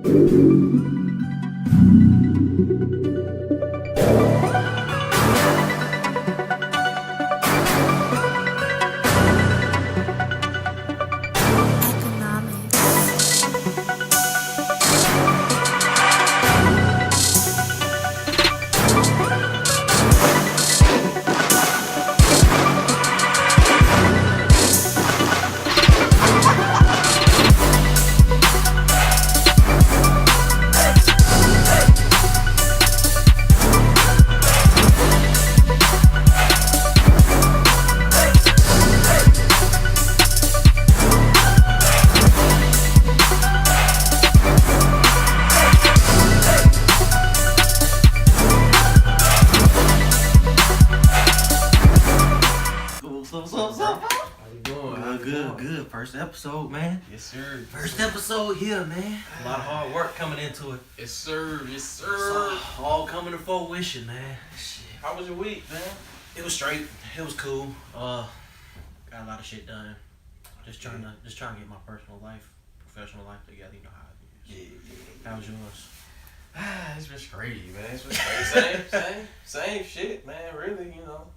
Good. First episode, man. Yes, sir. First episode here, man. A lot of hard work coming into it. Yes, sir. Yes, sir. So, all coming to fruition, man. Shit. How was your week, man? It was straight. It was cool. Got a lot of shit done. Just trying to get my personal life, professional life together. You know how it is. Yeah. How was yours? It's been straight, man. It's been straight. Same shit, man. Really, you know.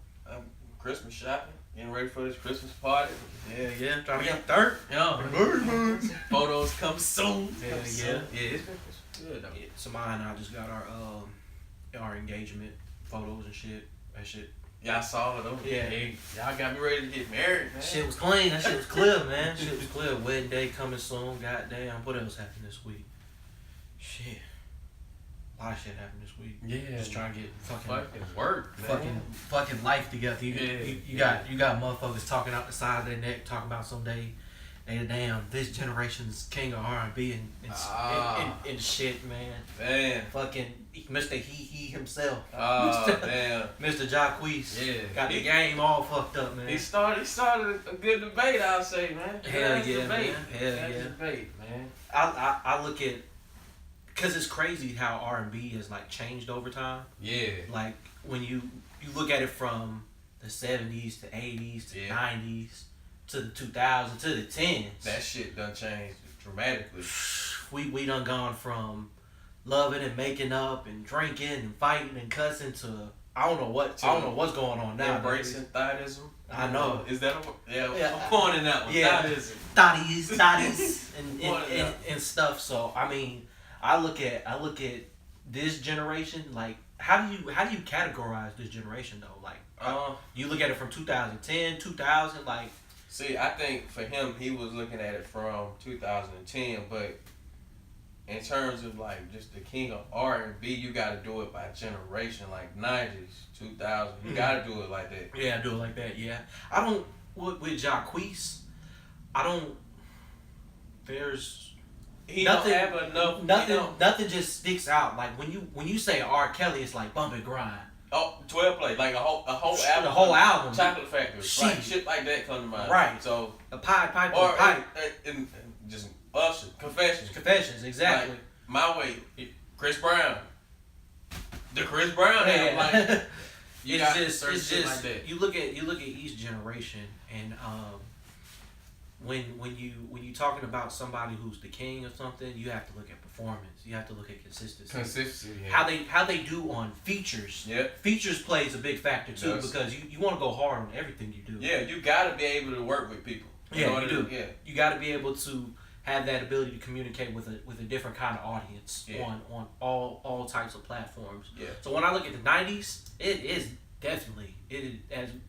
Christmas shopping. Getting ready for this Christmas party. Yeah. Trying to get third. Yeah. Photos come soon. Yeah. It's good though. Yeah. Samaya and I just got our engagement photos and shit. That shit. Yeah, I saw it over. Yeah. Y'all got me ready to get married, man. Shit was clean. That shit was clear, man. Shit was clear. Wedding day coming soon. Goddamn. What else happened this week? Shit. A lot of shit happened this week. Yeah. Just trying to get fucking work, man. Fucking life together. You got motherfuckers talking out the side of their neck, talking about someday they damn this generation's king of R&B and shit, man. Man. Fucking Mr. He himself. Damn. Mr. Jacquees. Yeah. Got the game all fucked up, man. He started a good debate, I'll say, man. Hell yeah, man. Hell yeah. Debate, man. I look at, cause it's crazy how R&B has like changed over time. Yeah. Like when you look at it from the 70s to 80s to 90s to the 2000s to the 10s. That shit done changed dramatically. We done gone from loving and making up and drinking and fighting and cussing to I don't know what's going on now. Embracing thottism. I know. Is that I'm coining that one. Yeah. Thotties and stuff. So I mean, I look at this generation, like how do you categorize this generation though? Like you look at it from 2010, 2000, like. See, I think for him, he was looking at it from 2010, but in terms of like just the king of R&B, you got to do it by generation, like 90s, 2000. You got to do it like that. Yeah, do it like that. Yeah, I don't with Jacquees. I don't. There's nothing. Don't have enough. Nothing just sticks out. Like when you say R. Kelly, it's like bump and grind. Oh, 12 play, like a whole album. The whole album. Chocolate Factory. Like shit like that come to mind. Right. So a pipe, or pipe. And just Usher. Confessions, exactly. Like, My Way, Chris Brown. The Chris Brown album, like it's just like that. You look at each generation and when you talking about somebody who's the king of something, you have to look at performance. You have to look at consistency. Yeah. How they do on features. Yeah. Features plays a big factor too because you want to go hard on everything you do. Yeah, you gotta be able to work with people. You do. Yeah. You gotta be able to have that ability to communicate with a different kind of audience on all types of platforms. Yeah. So when I look at the 90s, it is definitely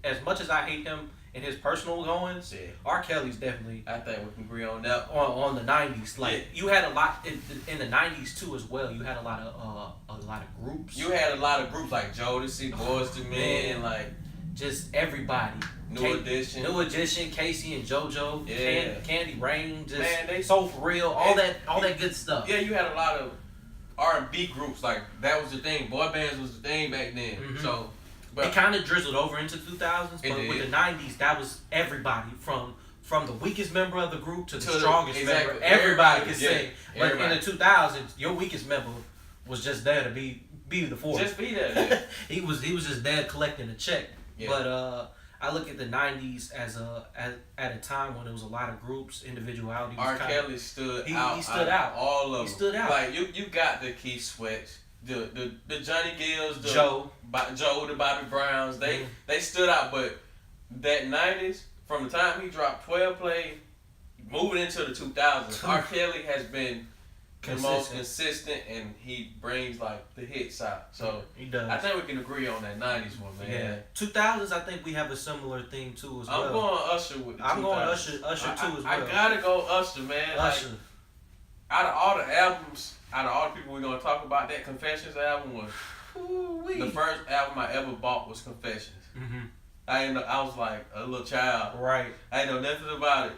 as much as I hate him in his personal goings, R. Kelly's definitely. I think we can agree on that. On the 90s, like you had a lot in the 90s too as well. You had a lot of groups. You had a lot of groups like Jodeci, Boyz II Men, like just everybody. New Edition, Casey and JoJo, Candy Rain, just they So For Real, all that good stuff. Yeah, you had a lot of R&B groups, like that was the thing. Boy bands was the thing back then. Mm-hmm. So. But it kind of drizzled over into 2000s, but with the 90s, that was everybody from the weakest member of the group to the strongest member. Everybody could sing. But in the 2000s, your weakest member was just there to be the force. Just be there. Yeah. he was just there collecting a check. Yeah. But I look at the '90s as at a time when there was a lot of groups, individuality. R. Kelly stood out. He stood out. All of them. He stood out. Like you got the Keith Sweats, the Johnny Gills, the Joe, the Bobby Browns. They stood out. But that '90s, from the time he dropped 12 Play, moving into the 2000s, R. Kelly has been the most consistent, and he brings like the hits out. So he does. I think we can agree on that '90s one, man. Yeah, 2000s. I think we have a similar thing too as well. I'm going Usher with the 2000s. I'm going Usher too as well. I gotta go Usher, man. Usher. Like, out of all the albums, out of all the people we're gonna talk about, that Confessions album was the first album I ever bought was Confessions. Mm-hmm. I was like a little child. Right. I didn't know nothing about it.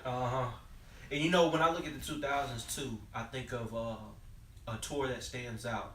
And you know, when I look at the 2000s too, I think of a tour that stands out.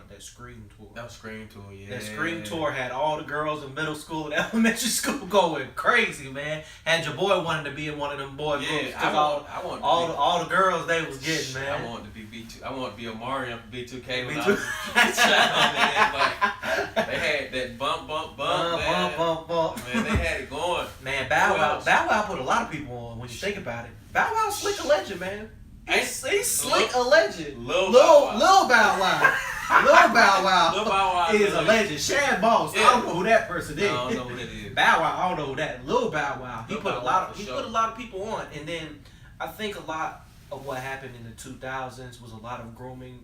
That Scream tour. That Scream tour, yeah. That Scream tour had all the girls in middle school and elementary school going crazy, man. Had your boy wanting to be in one of them boy groups. All the girls they was getting, man. I wanted to be B2. I wanted to be a Mario for B2K when I was a child, man. Like, they had that bump, man. Bump. Man, they had it going. Man, Bow Wow put a lot of people on when you think about it. Bow Wow's slick a legend, man. He's slick a legend. Lil Bow Wow. Lil Bow Wow is a legend. Shad Boss, I don't know who that person is. I don't know who that is. Bow Wow, I don't know who that. Lil Bow Wow, he put a lot of people on, and then I think a lot of what happened in the 2000s was a lot of grooming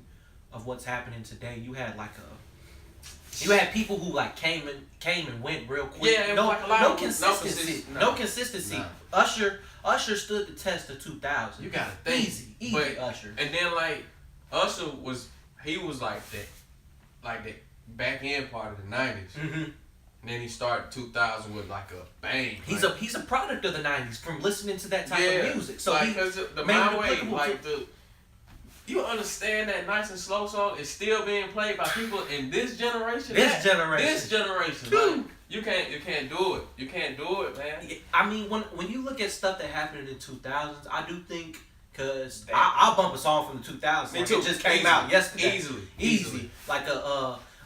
of what's happening today. You had people who like came and went real quick. Yeah, no consistency. No consistency. No. Usher stood the test of 2000. You gotta think. Easy, Usher. And then like Usher was like that back end part of the '90s. Mm-hmm. And then he started 2000 with like a bang. He's a product of the '90s from listening to that type of music. So like, cause the My Way, like you understand that Nice and Slow song is still being played by people in this generation. This generation. Like, you can't do it. You can't do it, man. I mean, when you look at stuff that happened in the 2000s, I do think, because I'll bump a song from the 2000s. Me too. It just came out yesterday. Easily. Like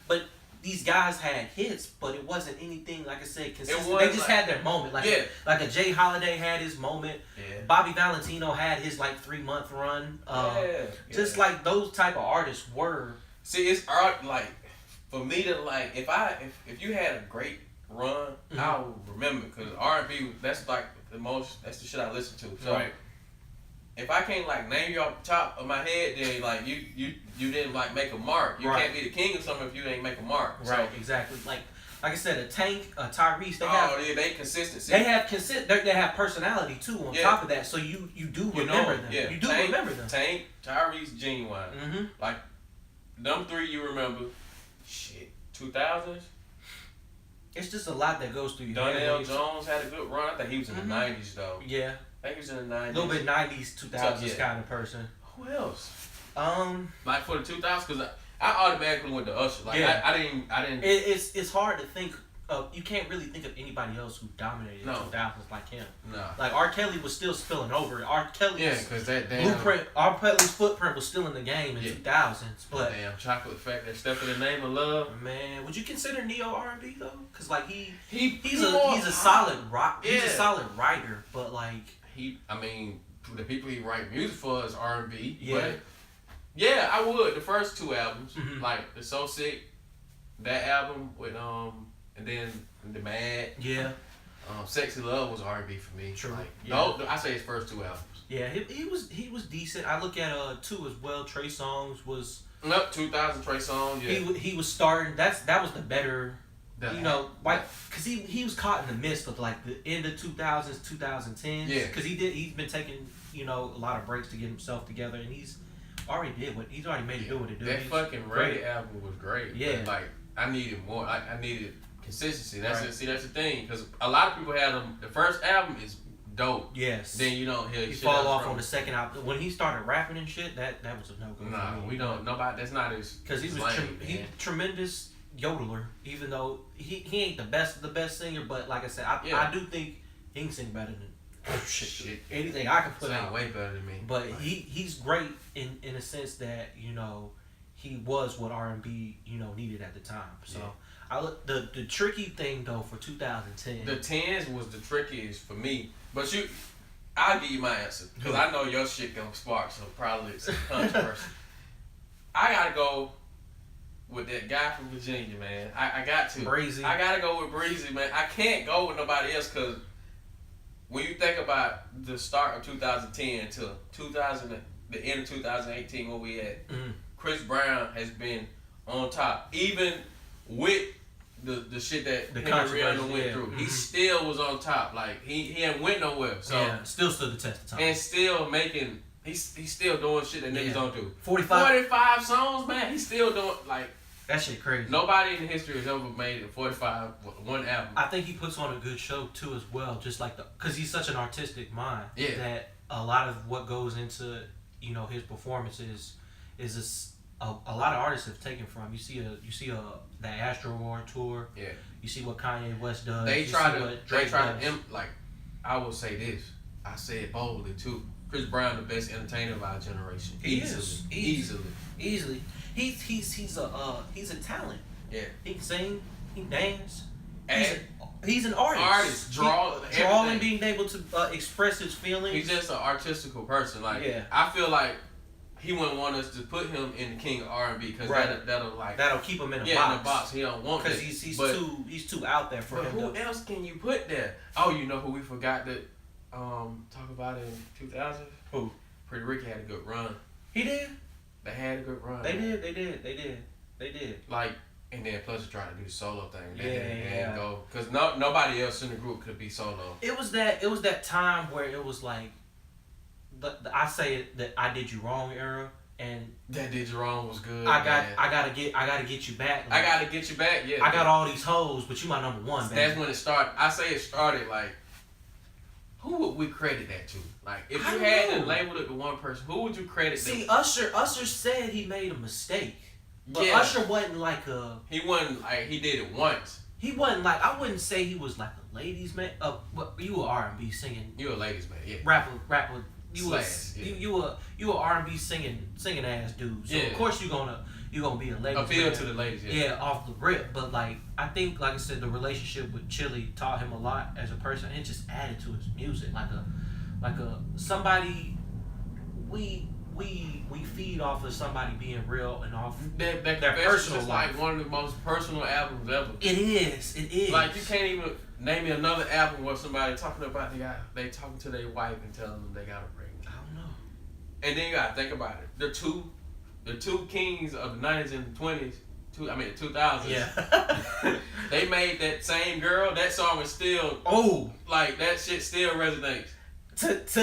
but these guys had hits, but it wasn't anything, like I said, consistent. They just had their moment. Like a Jay Holiday had his moment. Yeah. Bobby Valentino had his like 3-month run. Just like those type of artists were. See, it's art. Like for me to like, if you had a great run, I will remember, because R&B, that's like that's the shit I listen to. So if I can't like name you off the top of my head, then like you didn't like make a mark. You can't be the king of something if you ain't make a mark. Right, so, exactly. Like I said, a Tank, a Tyrese, they consistency. They have personality too on top of that. So you do remember them. Yeah. You do remember them. Tank, Tyrese, Genuine. Like them three you remember. Shit, 2000s. It's just a lot that goes through your head. Donnell Jones had a good run. I think he was in the 90s though. Yeah. I think he was in the 90s. A little bit 90s, 2000s kind of person. Who else? Like for the 2000s, because I automatically went to Usher. Like I didn't. It's hard to think of. You can't really think of anybody else who dominated the 2000s like him. No. Like R. Kelly was still spilling over. R. Kelly's blueprint. R. Kelly's footprint was still in the game in 2000s. But damn, Chocolate Factory, Step in the Name of Love. Man, would you consider Neo R&B though? Because like he's a solid rock. He's a solid writer, but like the people he write music for is R&B. Yeah. But yeah, I would. The first two albums, like the So Sick, that album with and then the Mad. Yeah. Sexy Love was R&B for me. True. Like, I say his first two albums. Yeah, he was decent. I look at 2 as well. Trey Songz was. Nope, 2000 Trey Songz. Yeah. He was starting. That was the better. Because he was caught in the midst of like the end of 2000s, 2010s. Yeah. Because he's been taking a lot of breaks to get himself together, and he's already made it do what it do. That fucking Ready album was great. Yeah. But, like I needed more. I needed consistency. That's the thing. Because a lot of people had them. The first album is dope. Yes. Then you don't hear. He fall off on the second album. When he started rapping and shit, that was a no go. Nah, we don't. Nobody. That's not his. Because he was tremendous yodeler. Even though he ain't the best singer, but like I said, I do think he can sing better than. Shit. Anything I can put out. Way better than me. But he's great in a sense that he was what R&B needed at the time. So Yeah. I look the tricky thing though for 2010. The 10s was the trickiest for me, but I'll give you my answer because I know your shit gonna spark some probably some controversy. I gotta go with that guy from Virginia, man. I got to. Breezy. I gotta go with Breezy, man. I can't go with nobody else because when you think about the start of 2010 to the end of 2018 where we at, Chris Brown has been on top, even with the shit that Rihanna went through. He still was on top. Like he hadn't went nowhere. So yeah, still stood the test of time. And still making. He's still doing shit that niggas don't do. 45 songs, man. He's still doing like that shit crazy. Nobody in history has ever made it 45 one album. I think he puts on a good show too as well. Just like because he's such an artistic mind that a lot of what goes into his performances is a lot of artists have taken from. You see the Astro World tour. Yeah. You see what Kanye West does. They try to like. I will say this. I say it boldly too. Chris Brown, the best entertainer of our generation. Easily. He's a talent. Yeah. He can sing. He can dance. He's an artist. Draw and being able to express his feelings. He's just an artistical person. Like I feel like he wouldn't want us to put him in the King of R&B because that'll keep him in a box. Yeah, in a box. He don't want because he's too out there for him. Who else can you put there? Oh, you know who we forgot that talk about it in 2000? Who? Pretty Ricky had a good run. He did. They had a good run. They did. Like, and then plus trying to do the solo thing. Yeah. Go because nobody else in the group could be solo. It was that time where it was like, I say that I Did You Wrong era, and That Did You Wrong was good. I gotta get you back. Like, I gotta get you back. Yeah. I got all these hoes, but you my number one. Baby. That's when it started. I say it started like. Who would we credit that to? Like, if you had to label it to one person, who would you credit? See, Usher said he made a mistake, but Usher wasn't like a. He wasn't like he did it once. He wasn't like I wouldn't say he was like a ladies man. You were R&B singing. You a ladies man, yeah. Rapper. You were R&B singing ass dude. So of course you're gonna be a ladies appeal man. to the ladies. Yeah, off the rip. But like I think, like I said, the relationship with Chili taught him a lot as a person. And it just added to his music. Like a somebody we feed off of somebody being real and off that their personal is life. Like one of the most personal albums ever. It is. Like you can't even name me another album where somebody talking about they talking to their wife and telling them they got a ring. I don't know. And then you gotta think about it. The two kings of the 90s and the 20s, the 2000s. Yeah. They made that same girl. That song is still like that shit still resonates. To this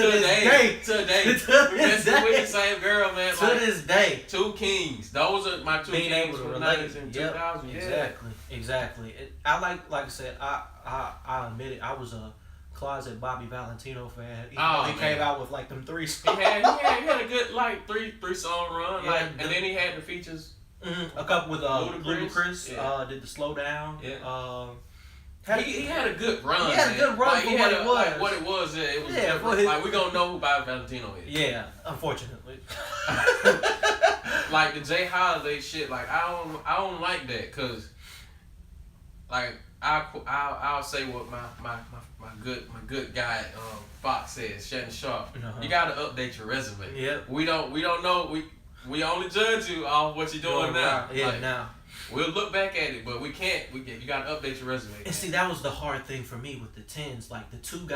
day. With the same girl, man. To this day. Two kings. Those are my two kings from the 90s and 2000s. Exactly. I like I said, I admit it, I was a closet Bobby Valentino fan. He came out with like them 3 songs. He had a good like three song run. And then he had the features. A couple with Ludacris. Did the Slow Down. Yeah. He had a good run. He had a good run for what it was. Like what it was. It was different. Like we gonna know who Bobby Valentino is. Yeah, unfortunately. Like the Jay Holiday shit. Like I don't like that because like I'll say what my good guy Fox says, Shannon Sharp. You gotta update your resume. Yeah. We don't know. We only judge you off what you're doing now. Yeah, like, now. We'll look back at it, but we can't. You gotta update your resume. And see, that was the hard thing for me with the 10s. Like the two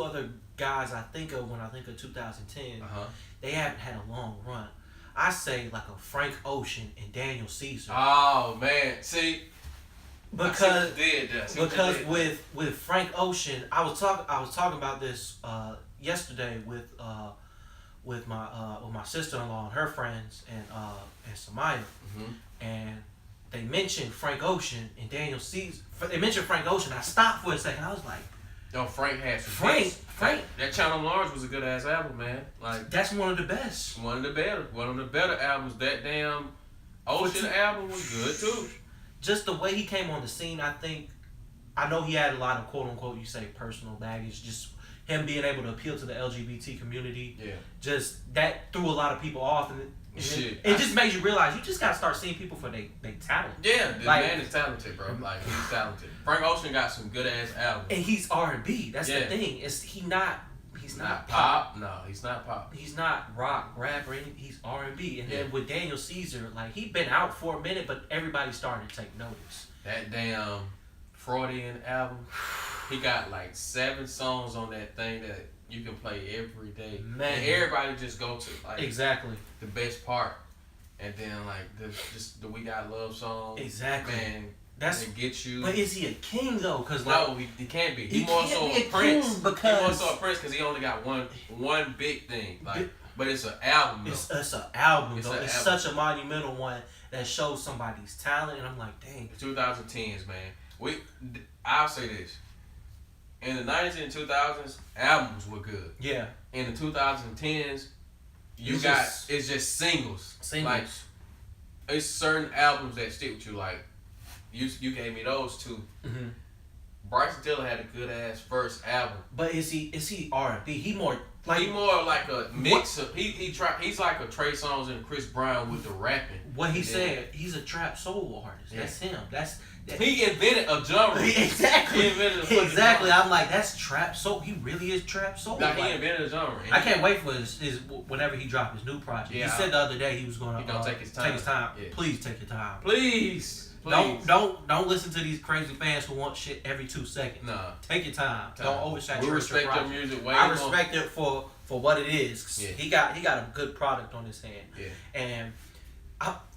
other guys I think of when I think of 2010, they haven't had a long run. I say like a Frank Ocean and Daniel Caesar. Oh man, see. Because with Frank Ocean, I was talking about this yesterday with my sister-in-law and her friends and Samaya, and they mentioned Frank Ocean and Daniel Caesar. They mentioned Frank Ocean. I stopped for a second. I was like, "No, Frank has some Frank. That Channel Orange was a good ass album, man. Like that's one of the best. One of the better albums. That damn Ocean album was good too. Just the way he came on the scene, I know he had a lot of quote unquote you say personal baggage. Just him being able to appeal to the LGBT community. Yeah. Just that threw a lot of people off, and Shit. It just made you realize you just gotta start seeing people for their talent. Yeah, the like, man is talented, bro. Like, he's talented. Frank Ocean got some good ass albums. And he's R&B. That's the thing. He's not pop. No, he's not pop. He's not rock, rap, or anything. He's R&B. And then with Daniel Caesar, like, he been out for a minute, but everybody's starting to take notice. That damn Freudian album, he got like 7 songs on that thing that you can play every day. Man, and everybody just go to like exactly the best part, and then like the We Got Love song. Exactly, man. That's it gets you. But is he a king though? Cause no, like, he can't be. He more so a prince. Because he more so a prince because he only got one big thing. Like, but it's an album. Though. It's an album though. It's such a monumental one that shows somebody's talent, and I'm like, dang. The 2010s, man. I'll say this. In the 90s and 2000s, albums were good. Yeah. In the 2010s, it's just singles. Like, it's certain albums that stick with you. Like, you gave me those two. Mm-hmm. Bryson Tiller had a good ass first album. But is he R&B? He more like a mix of he's like a Trey Songz and Chris Brown with the rapping. What he said, he's a trap soul artist. Yeah. That's him. He invented a genre. Exactly. He invented a exactly. genre. I'm like, that's trap soul. He really is trap soul. Nah, he invented a genre. I can't wait for his whenever he dropped his new project. Yeah, he said the other day he was gonna take his time. Yeah. Please take your time. Please. Don't listen to these crazy fans who want shit every 2 seconds. Nah. Take your time. Don't oversaturate We respect your music way I respect it for what it is. Yeah. He got a good product on his hand. Yeah.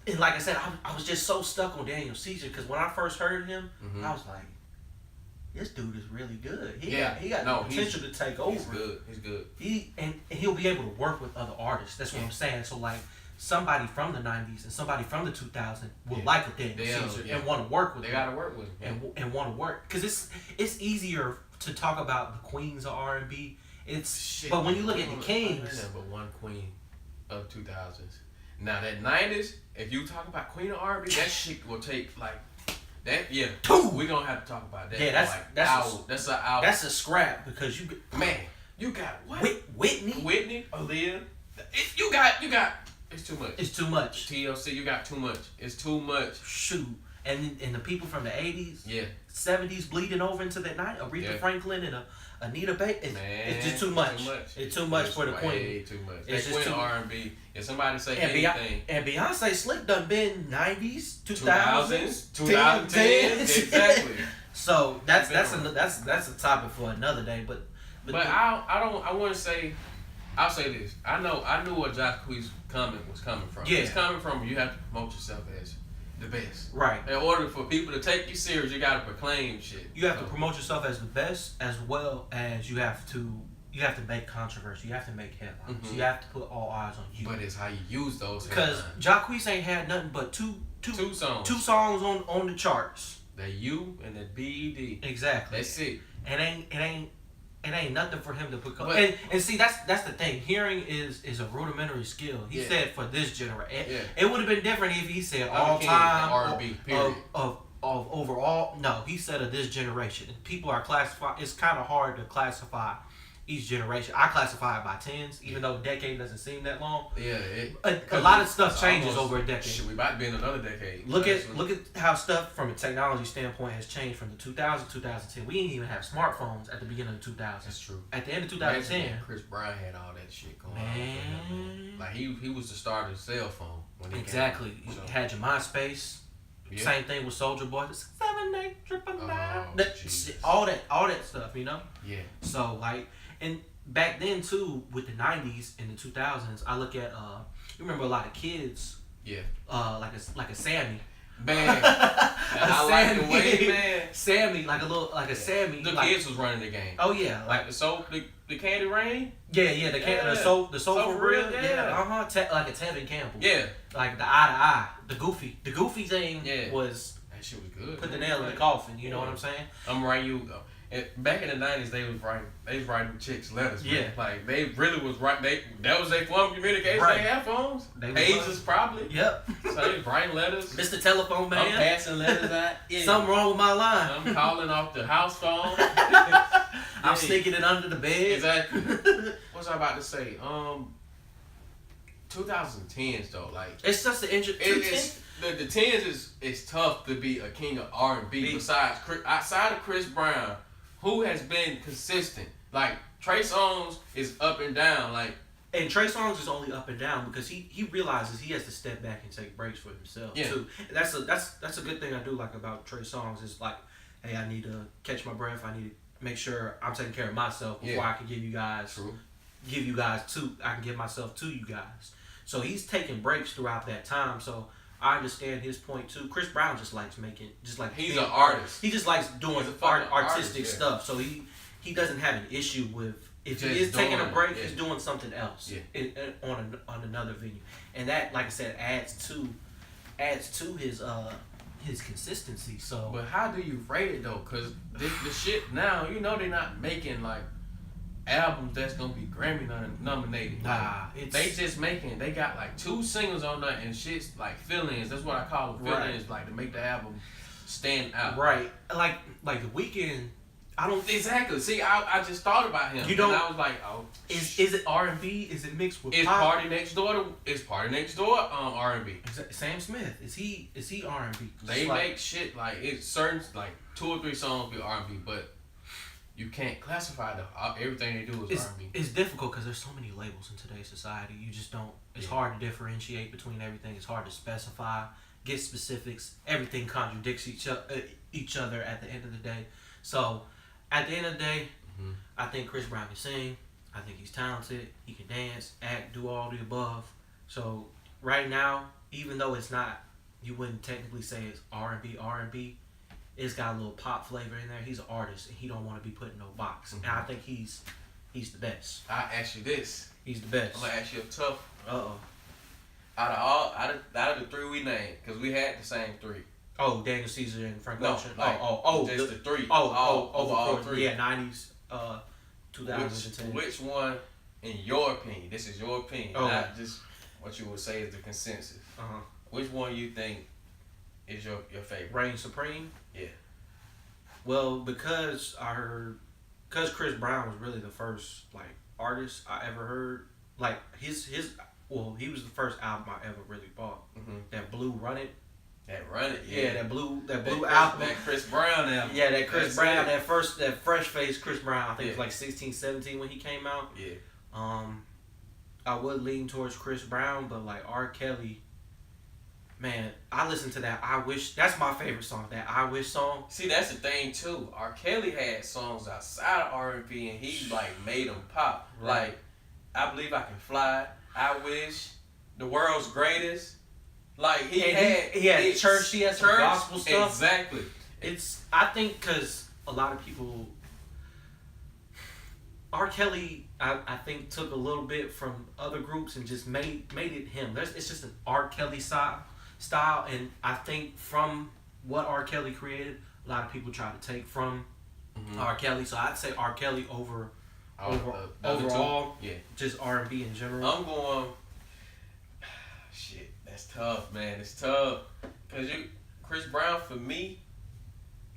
And like I said, I was just so stuck on Daniel Caesar because when I first heard him, I was like, this dude is really good. He got the potential to take over. He's good. And he'll be able to work with other artists. That's what I'm saying. So like somebody from the 90s and somebody from the 2000s will like a Daniel Caesar and want to work with him. They got to work with him. And want to work. Because it's easier to talk about the queens of R&B. But when you look at the kings. But one queen of 2000s. Now that 90s, if you talk about queen of R&B, that shit will take like that. Yeah, we're gonna have to talk about that. Yeah, that's an hour. That's a scrap because you got what? Whitney, Aaliyah. You got. It's too much. It's too much. TLC, you got too much. It's too much. Shoot. And the people from the 80s, 70s bleeding over into the 90s, Aretha Franklin and Anita Baker, it's just too much. It's too much for the queen. Way too much. It's just queen R&B. If somebody say anything. And Beyonce Slick done been 90s, 2000s, 2010s. Exactly. So that's a topic for another day. But I want to say. I'll say this. I knew where Jacquees was coming from. Yeah. It's coming from you have to promote yourself as the best. Right. In order for people to take you serious, you gotta proclaim shit. You have to promote yourself as the best, as well as you have to make controversy. You have to make headlines. Mm-hmm. You have to put all eyes on you. But it's how you use those. Because Jacquees ain't had nothing but two songs. 2 songs on the charts. The U and the BED. Exactly. That's it. It ain't nothing for him to put. And see, that's the thing. Hearing is a rudimentary skill. He said for this generation. It would have been different if he said all time R&B period of overall. No, he said of this generation. People are classified. It's kind of hard to classify each generation. I classify it by tens, even though decade doesn't seem that long. Yeah, a lot of stuff changes over a decade. Shit, we about to be in another decade. Look at how stuff from a technology standpoint has changed from the 2000s to 2010. We didn't even have smartphones at the beginning of the 2000s. That's true. At the end of 2010, Chris Brown had all that shit going on. Like he was the start of the cell phone when he exactly. Came out, so. You had your MySpace. Yeah. Same thing with Soulja Boy. 78999. All that stuff, you know. Yeah. So like. And back then too, with the 90s and the 2000s, I look at you remember a lot of kids. Yeah. Like a Sammy. Man. I like the way, man. Sammy, like a Sammy. The kids was running the game. Oh yeah. Like the Candy Rain? Yeah, the soul for real. Yeah. Like a Tevin Campbell. Yeah. Like the eye to eye. The Goofy thing was that shit was good. Put the nail in the coffin, you know what I'm saying? I'm right you back in the 90s, they was writing chicks letters. Man. Yeah, like they really was writing. That was their form of communication. Right. They had phones. Pages probably. Yep. So they was writing letters. Mr. Telephone Man. I'm passing letters out. Yeah. Something wrong with my line. I'm calling off the house phone. I'm sneaking it under the bed. Exactly. What was I about to say? 2010s though, like it's just the the tens is tough to be a king of R&B. Besides outside of Chris Brown, who has been consistent. Like Trey Songz is up and down, like. And Trey Songz is only up and down because he realizes he has to step back and take breaks for himself too. And that's a good thing I do like about Trey Songz is like, hey, I need to catch my breath. I need to make sure I'm taking care of myself before I can give you guys I can give myself to you guys. So he's taking breaks throughout that time. So I understand his point too. Chris Brown just likes he's an artist. He just likes doing artistic stuff. So he doesn't have an issue with. If he is taking a break, he's doing something else on another venue, and that, like I said, adds to his consistency. So, but how do you rate it though? Cause the shit now, they're not making like albums that's gonna be Grammy nominated. Nah, they just making. They got like 2 singles on there and shit's like fill-ins. That's what I call them, fill-ins, like to make the album stand out. Right, like The Weeknd. I don't exactly. See, I just thought about him. You don't. And I was like, oh, is it R&B? Is it mixed with pop? Party Next Door. It's Party Next Door. R&B. Sam Smith. Is he R&B? They make shit like it's certain like 2 or 3 songs be R&B, but you can't classify everything they do as R&B. It's difficult because there's so many labels in today's society. You just don't. It's hard to differentiate between everything. It's hard to specify, get specifics. Everything contradicts each other at the end of the day. So. At the end of the day, I think Chris Brown can sing. I think he's talented. He can dance, act, do all the above. So right now, even though it's not, you wouldn't technically say it's R&B. It's got a little pop flavor in there. He's an artist, and he don't want to be put in no box. And I think he's the best. I ask you this. He's the best. I'm gonna ask you a tough. Out of the 3 we named, because we had the same 3. Oh, Daniel Caesar and Frank Ocean. Just the 3. All 3. Yeah, 90s, 2010. Which one, in your opinion? This is your opinion, not just what you would say is the consensus. Which one you think is your favorite? Reign Supreme. Yeah. Well, because Chris Brown was really the first like artist I ever heard. Like he was the first album I ever really bought. That Blue Run It. That Run It, that blue album. That Chris Brown album. Yeah, that Chris Brown, that fresh face Chris Brown. I think it was like 16, 17 when he came out. Yeah. I would lean towards Chris Brown, but like R. Kelly, man, I listened to that I Wish. That's my favorite song, that I Wish song. See, that's the thing too. R. Kelly had songs outside of R&B and he like made them pop. Right. Like, I Believe I Can Fly, I Wish, The World's Greatest. Like he had church. He had some gospel stuff. Exactly. I think because a lot of people, R. Kelly, I think took a little bit from other groups and just made it him. It's just an R. Kelly style, and I think from what R. Kelly created, a lot of people try to take from R. Kelly. So I'd say R. Kelly overall, just R&B in general. I'm going. Shit. It's tough, man. It's tough. Because Chris Brown, for me,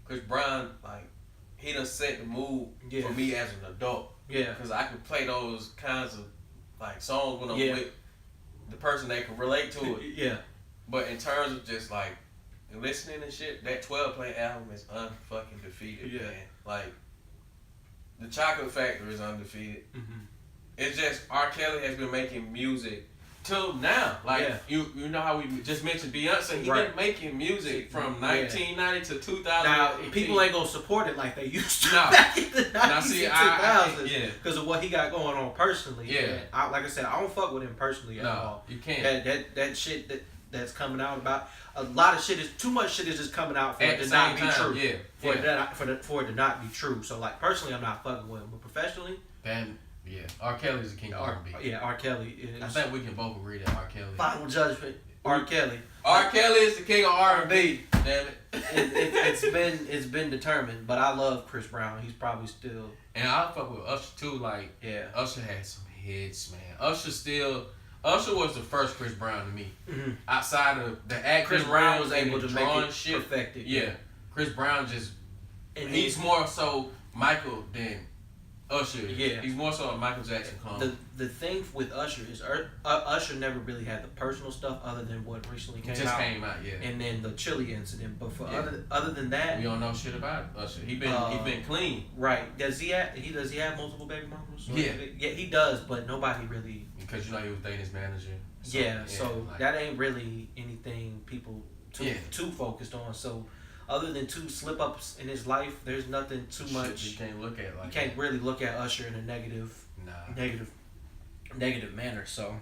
like, he done set the mood for me as an adult. Yeah. Because I can play those kinds of, like, songs when I'm with the person that can relate to it. Yeah. But in terms of just, like, listening and shit, that 12-play album is unfucking defeated, man. Like, the Chocolate Factory is undefeated. It's just, R. Kelly has been making music till now, like you know how we just mentioned Beyonce. He been making music from 1990 to 2000. Now people ain't gonna support it like they used to back in the 90s and 2000s because of what he got going on personally. Yeah, like I said, I don't fuck with him personally at all. You can't. That shit that's coming out about a lot of shit is too much shit is just coming out for it to not be true. For it to not be true. So like personally, I'm not fucking with him, but professionally, then. Yeah, R. Kelly's the king of R&B. Yeah, R. Kelly is. I think we can both agree that R. Kelly. Final judgment. R. Kelly. R. Kelly is the king of R&B. Damn it. It's been determined, but I love Chris Brown. He's probably still. And I fuck with Usher too. Like, Usher had some hits, man. Usher was the first Chris Brown to me. Outside of the act, Chris Brown was able to make it perfected. Yeah. Chris Brown just. And he's more so Michael than Usher. Yeah. He's more so a Michael Jackson clone. The thing with Usher is Usher never really had the personal stuff other than what recently came out. Came out, yeah. And then the Chili incident. But for other than that, we don't know shit about Usher. He been clean. Right. Does he have multiple baby mamas? Yeah. Yeah, he does, but nobody really. Because he was dating his manager. So that ain't really anything people too focused on. So other than 2 slip ups in his life, there's nothing too much. You can't look at you can't really look at Usher in a negative manner. So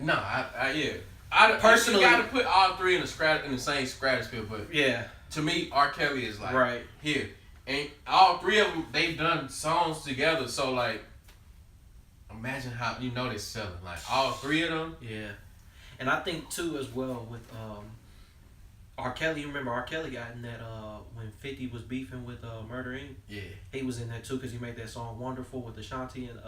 I personally got to put all 3 in the same stratosphere, but to me, R. Kelly is like here, and all 3 of them they've done songs together. So like, imagine how they're selling like all 3 of them. Yeah, and I think too as well with R. Kelly. You remember R. Kelly got in that when 50 was beefing with Murder Inc. Yeah, he was in that too because he made that song "Wonderful" with Ashanti and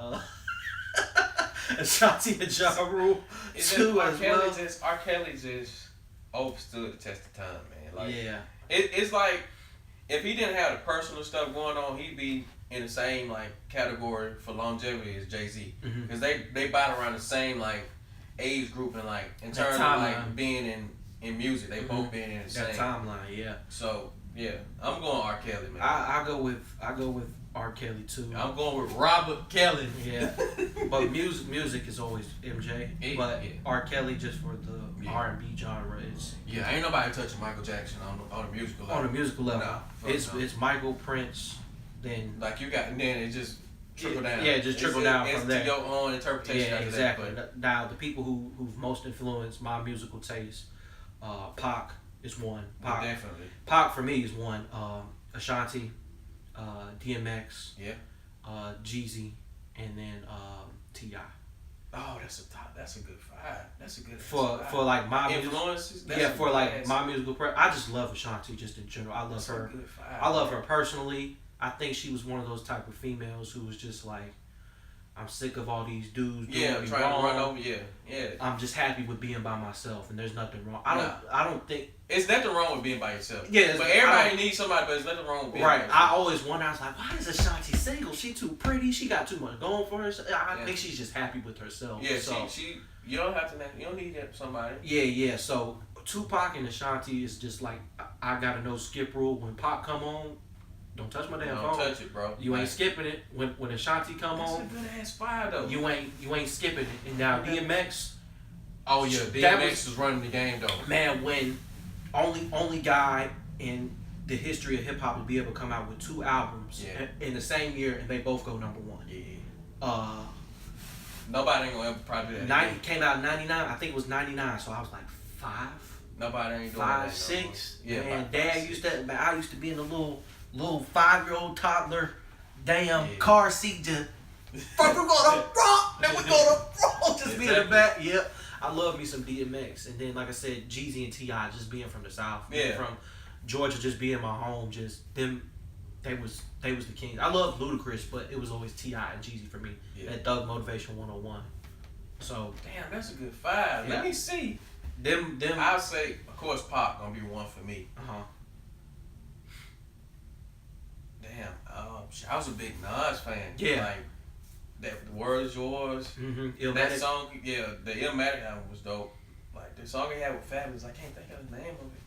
Ashanti and Ja Rule too as well. R. Kelly just overstood the test of time, man. Like, it's like if he didn't have the personal stuff going on, he'd be in the same like category for longevity as Jay-Z, because they battle around the same like age group and like in terms of like being in music, they both being in the same timeline. Yeah. So I'm going R. Kelly, man. I go with R. Kelly too. I'm going with Robert Kelly. Yeah, but music is always MJ. But R. Kelly just for the R&B genre is. Yeah, ain't nobody touching Michael Jackson on a musical level. On a musical level, it's Michael, Prince, then like you got, and then it just trickle down. Yeah, just trickle down from there. It's to your own interpretation. Yeah, exactly. Now the people who've most influenced my musical taste, Pac is one. Pac, definitely. Pac for me is one. Ashanti, DMX, Jeezy, and then T.I. Oh, that's a good 5. That's a good for like my influences. For like my musical. I just love Ashanti just in general. I love her. I love her personally. I think she was one of those type of females who was just like, I'm sick of all these dudes doing me trying wrong. to run over. Yeah. I'm just happy with being by myself, and there's nothing wrong. I don't think it's nothing wrong with being by yourself. Yeah, but everybody needs somebody. But there's nothing wrong with being by yourself. I always wonder. I was like, why is Ashanti single? She too pretty. She got too much going for her. I think she's just happy with herself. Yeah, so she. You don't have to. You don't need somebody. Yeah. So Tupac and Ashanti is just like I gotta know skip rule when Pac come on. Don't touch my damn phone. Don't touch it, bro. You ain't skipping it. When Ashanti come on. That's a good ass 5 though. You ain't skipping it. And now DMX. Oh yeah, DMX was running the game though. Man, when only guy in the history of hip hop to be able to come out with 2 albums in the same year and they both go number 1. Yeah. Nobody ain't gonna ever probably do that. Came out in 99. I think it was 99. So I was like 5. Nobody ain't doing 5, that 6. No more. Yeah. Man, Dad used to. Man, I used to be in the little 5-year-old toddler, car seat. Just first we go to front, then we go to front. Just be in the back. Yep. I love me some DMX, and then like I said, Jeezy and T.I. just being from the South, being from Georgia, just being my home. Just them, they was the kings. I love Ludacris, but it was always T.I. and Jeezy for me. That Thug Motivation 101. So damn, that's a good 5. Let me see. Them. I'll say, of course, Pop gonna be 1 for me. Damn, I was a big Nas fan. Yeah. Like, that The World Is Yours. Mm-hmm. That song, the Illmatic album was dope. Like, the song he had with Fabulous, I can't think of the name of it.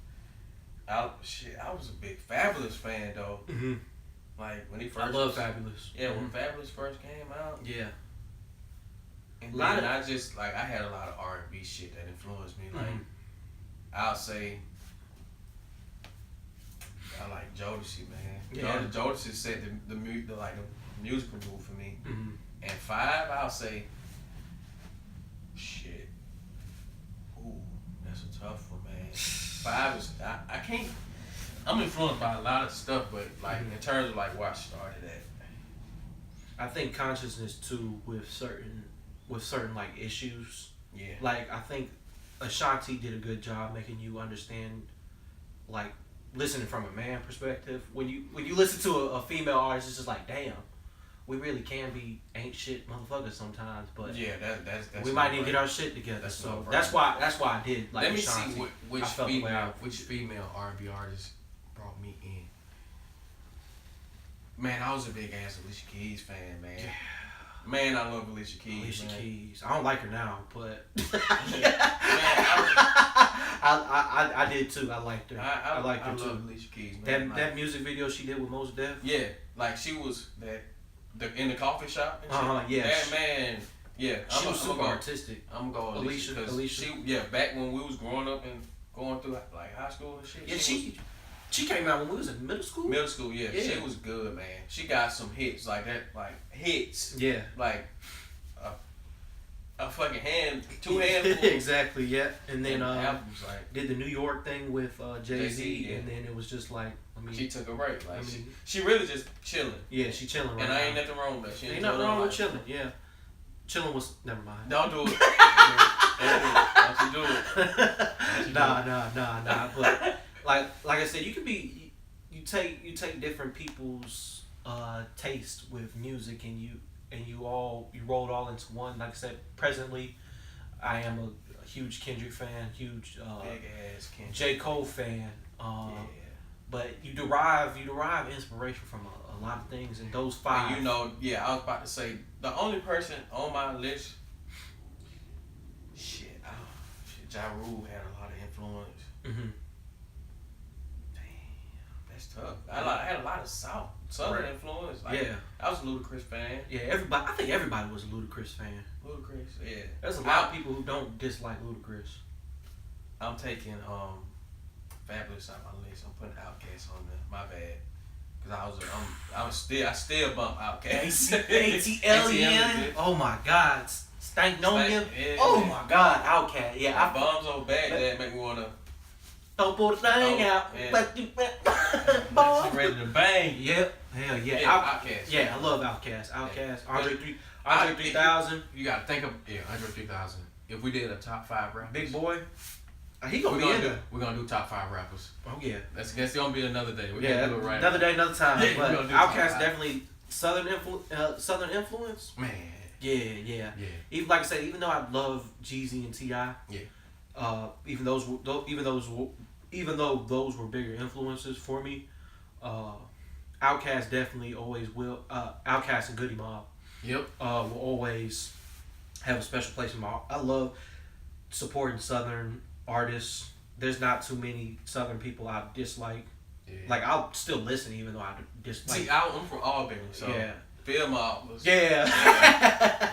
I was a big Fabulous fan, though. Mm-hmm. Like, when he first... I love Fabulous. Yeah, when Fabulous first came out. Yeah. And then I just, like, I had a lot of R&B shit that influenced me. Like, I'll say... I like Jodeci, man. Yeah. Jodeci set the musical move for me. Mm-hmm. And 5, I'll say, shit. Ooh, that's a tough one, man. 5 is I can't. I'm influenced by a lot of stuff, but like in terms of like where I started at. I think consciousness too with certain like issues. Yeah. Like I think Ashanti did a good job making you understand, like, listening from a man perspective. When you listen to a female artist, it's just like, damn, we really can be ain't shit motherfuckers sometimes. But yeah, that's we might need to get our shit together. So that's why I did like. Let me Ashanti. see which female R&B artist brought me in. Man, I was a big ass Alicia Keys fan, man. Yeah. Man, I love Alicia Keys. Alicia man. Keys. I don't like her now, but Man, I did too. I liked her. I liked her too. I love Alicia Keys, man. That music video she did with Mos Def. Yeah, like she was in the coffee shop. And shit. Yeah. That man. Yeah, she was super artistic. I'm gonna go Alicia. She back when we was growing up and going through like high school and shit. Yeah, she came out when we was in middle school. Middle school, yeah. She was good, man. She got some hits like that, like hits. Yeah. Like a fucking two handfuls. Exactly, yeah. And then albums, like, did the New York thing with Jay-Z, yeah. And then it was just like, she took a break. Like she really just chilling. Yeah, she chilling right and now. And ain't nothing wrong with that. She ain't nothing wrong with chilling, yeah. Chilling was never mind. Don't do it. Don't you do it. Nah. But like I said, you take different people's taste with music and you roll it all into one. Like I said, presently, I am a huge Kendrick fan, huge big ass Kendrick. J. Cole fan. But you derive inspiration from a lot of things, and those five. And I was about to say the only person on my list. Ja Rule had a lot of influence. Mm-hmm. Damn, that's tough. I had a lot of Southern influence. Like, yeah, I was a Ludacris fan. Yeah, I think everybody was a Ludacris fan. Ludacris, yeah. There's a lot of people who don't dislike Ludacris. I'm taking Fabulous out my list. I'm putting Outkast on there. My bad. Cause I still bump Outkast. ATL. Oh my God. Stank-nomium. Yeah, oh my God. Outkast. Yeah. I bombs so bad that make me wanna. Don't pull the thing out. Yeah. But you She ready to bang. Yep. Hell yeah. Outkast. Yeah, I love Outkast. Outkast. Yeah. Andre 3000. You gotta think of Andre 3000. If we did a top 5 rappers. Big Boy. He gonna be in there. We're gonna do top 5 rappers. Oh yeah. That's gonna be another day. We're gonna do it right. Another day, another time. Yeah, but Outkast definitely Southern influence. Man. Yeah. Even like I said, even though I love Jeezy and T.I. Yeah. Even though those were bigger influences for me, Outkast definitely always will. Outkast and Goody Mob. Yep. Will always have a special place in my heart. I love supporting Southern artists. There's not too many Southern people I dislike. Yeah. Like I'll still listen even though I dislike. See, I'm from Albany, so yeah. Phil Mob was. Yeah.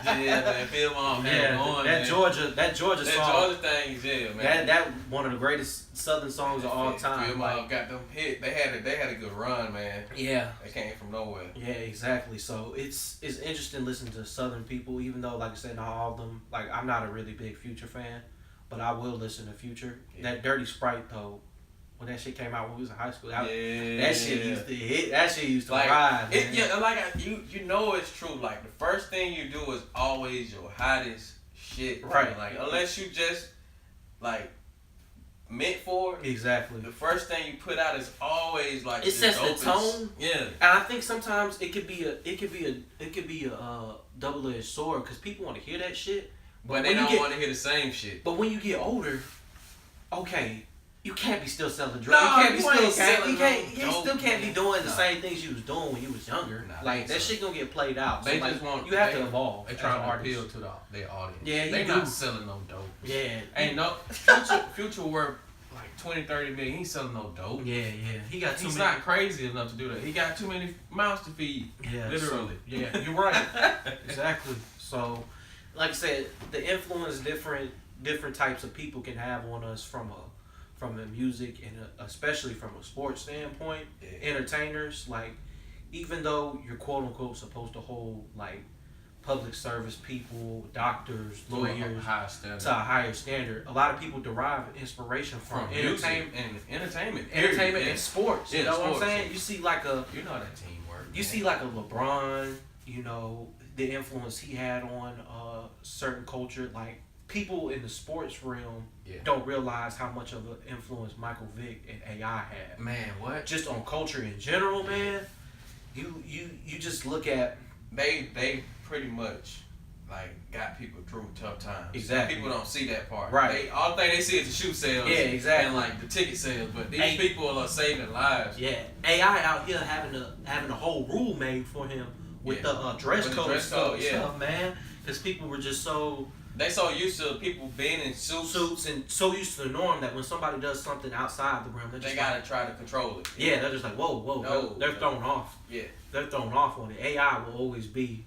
Man. Phil Mob, man. Yeah. That Georgia song. That Georgia thing is man. That one of the greatest Southern songs of all time. Phil Mob got them hit. They had a good run, man. Yeah. They came from nowhere. Yeah, exactly. So it's interesting listening to Southern people, even though, like I said, not all of them. Like I'm not a really big Future fan, but I will listen to Future. Yeah. That Dirty Sprite though. When that shit came out when we was in high school, that shit used to hit. That shit used to ride, man. You know it's true. Like the first thing you do is always your hottest shit, right? Like unless you just like meant for it. Exactly. The first thing you put out is always like it sets the tone. Yeah. And I think sometimes it could be a double-edged sword because people want to hear that shit, but they don't want to hear the same shit. But when you get older, okay. You can't be still selling drugs. You still can't be doing the same things you was doing when you was younger. Like that shit gonna get played out. They just want you have to evolve. They trying to appeal to their audience. Yeah, they not selling no dope. Yeah, ain't no Future worth like 20-30 million. He ain't selling no dope. Yeah. He's not crazy enough to do that. He got too many mouths to feed. Yeah, literally. So, yeah, you're right. Exactly. So, like I said, the influence different types of people can have on us from the music and especially from a sports standpoint. Entertainers, like even though you're quote unquote supposed to hold like public service people, doctors, lawyers to a higher standard, a lot of people derive inspiration from entertainment and sports. You know what I'm saying? You see like that teamwork. You see like a LeBron, the influence he had on certain culture, like people in the sports realm don't realize how much of an influence Michael Vick and AI had. Man, what? Just on culture in general, man. You just look at they pretty much like got people through tough times. Exactly. People don't see that part. Right. All thing they see is the shoe sales. Yeah, exactly. And like the ticket sales, but these people are saving lives. Yeah, AI out here having a whole rule made for him with the dress code stuff, man. Because people were just they so used to people being in suits and so used to the norm that when somebody does something outside the realm, they gotta try to control it. Yeah, they're just like whoa, no, they're thrown off. Yeah, they're thrown off on it. AI will always be,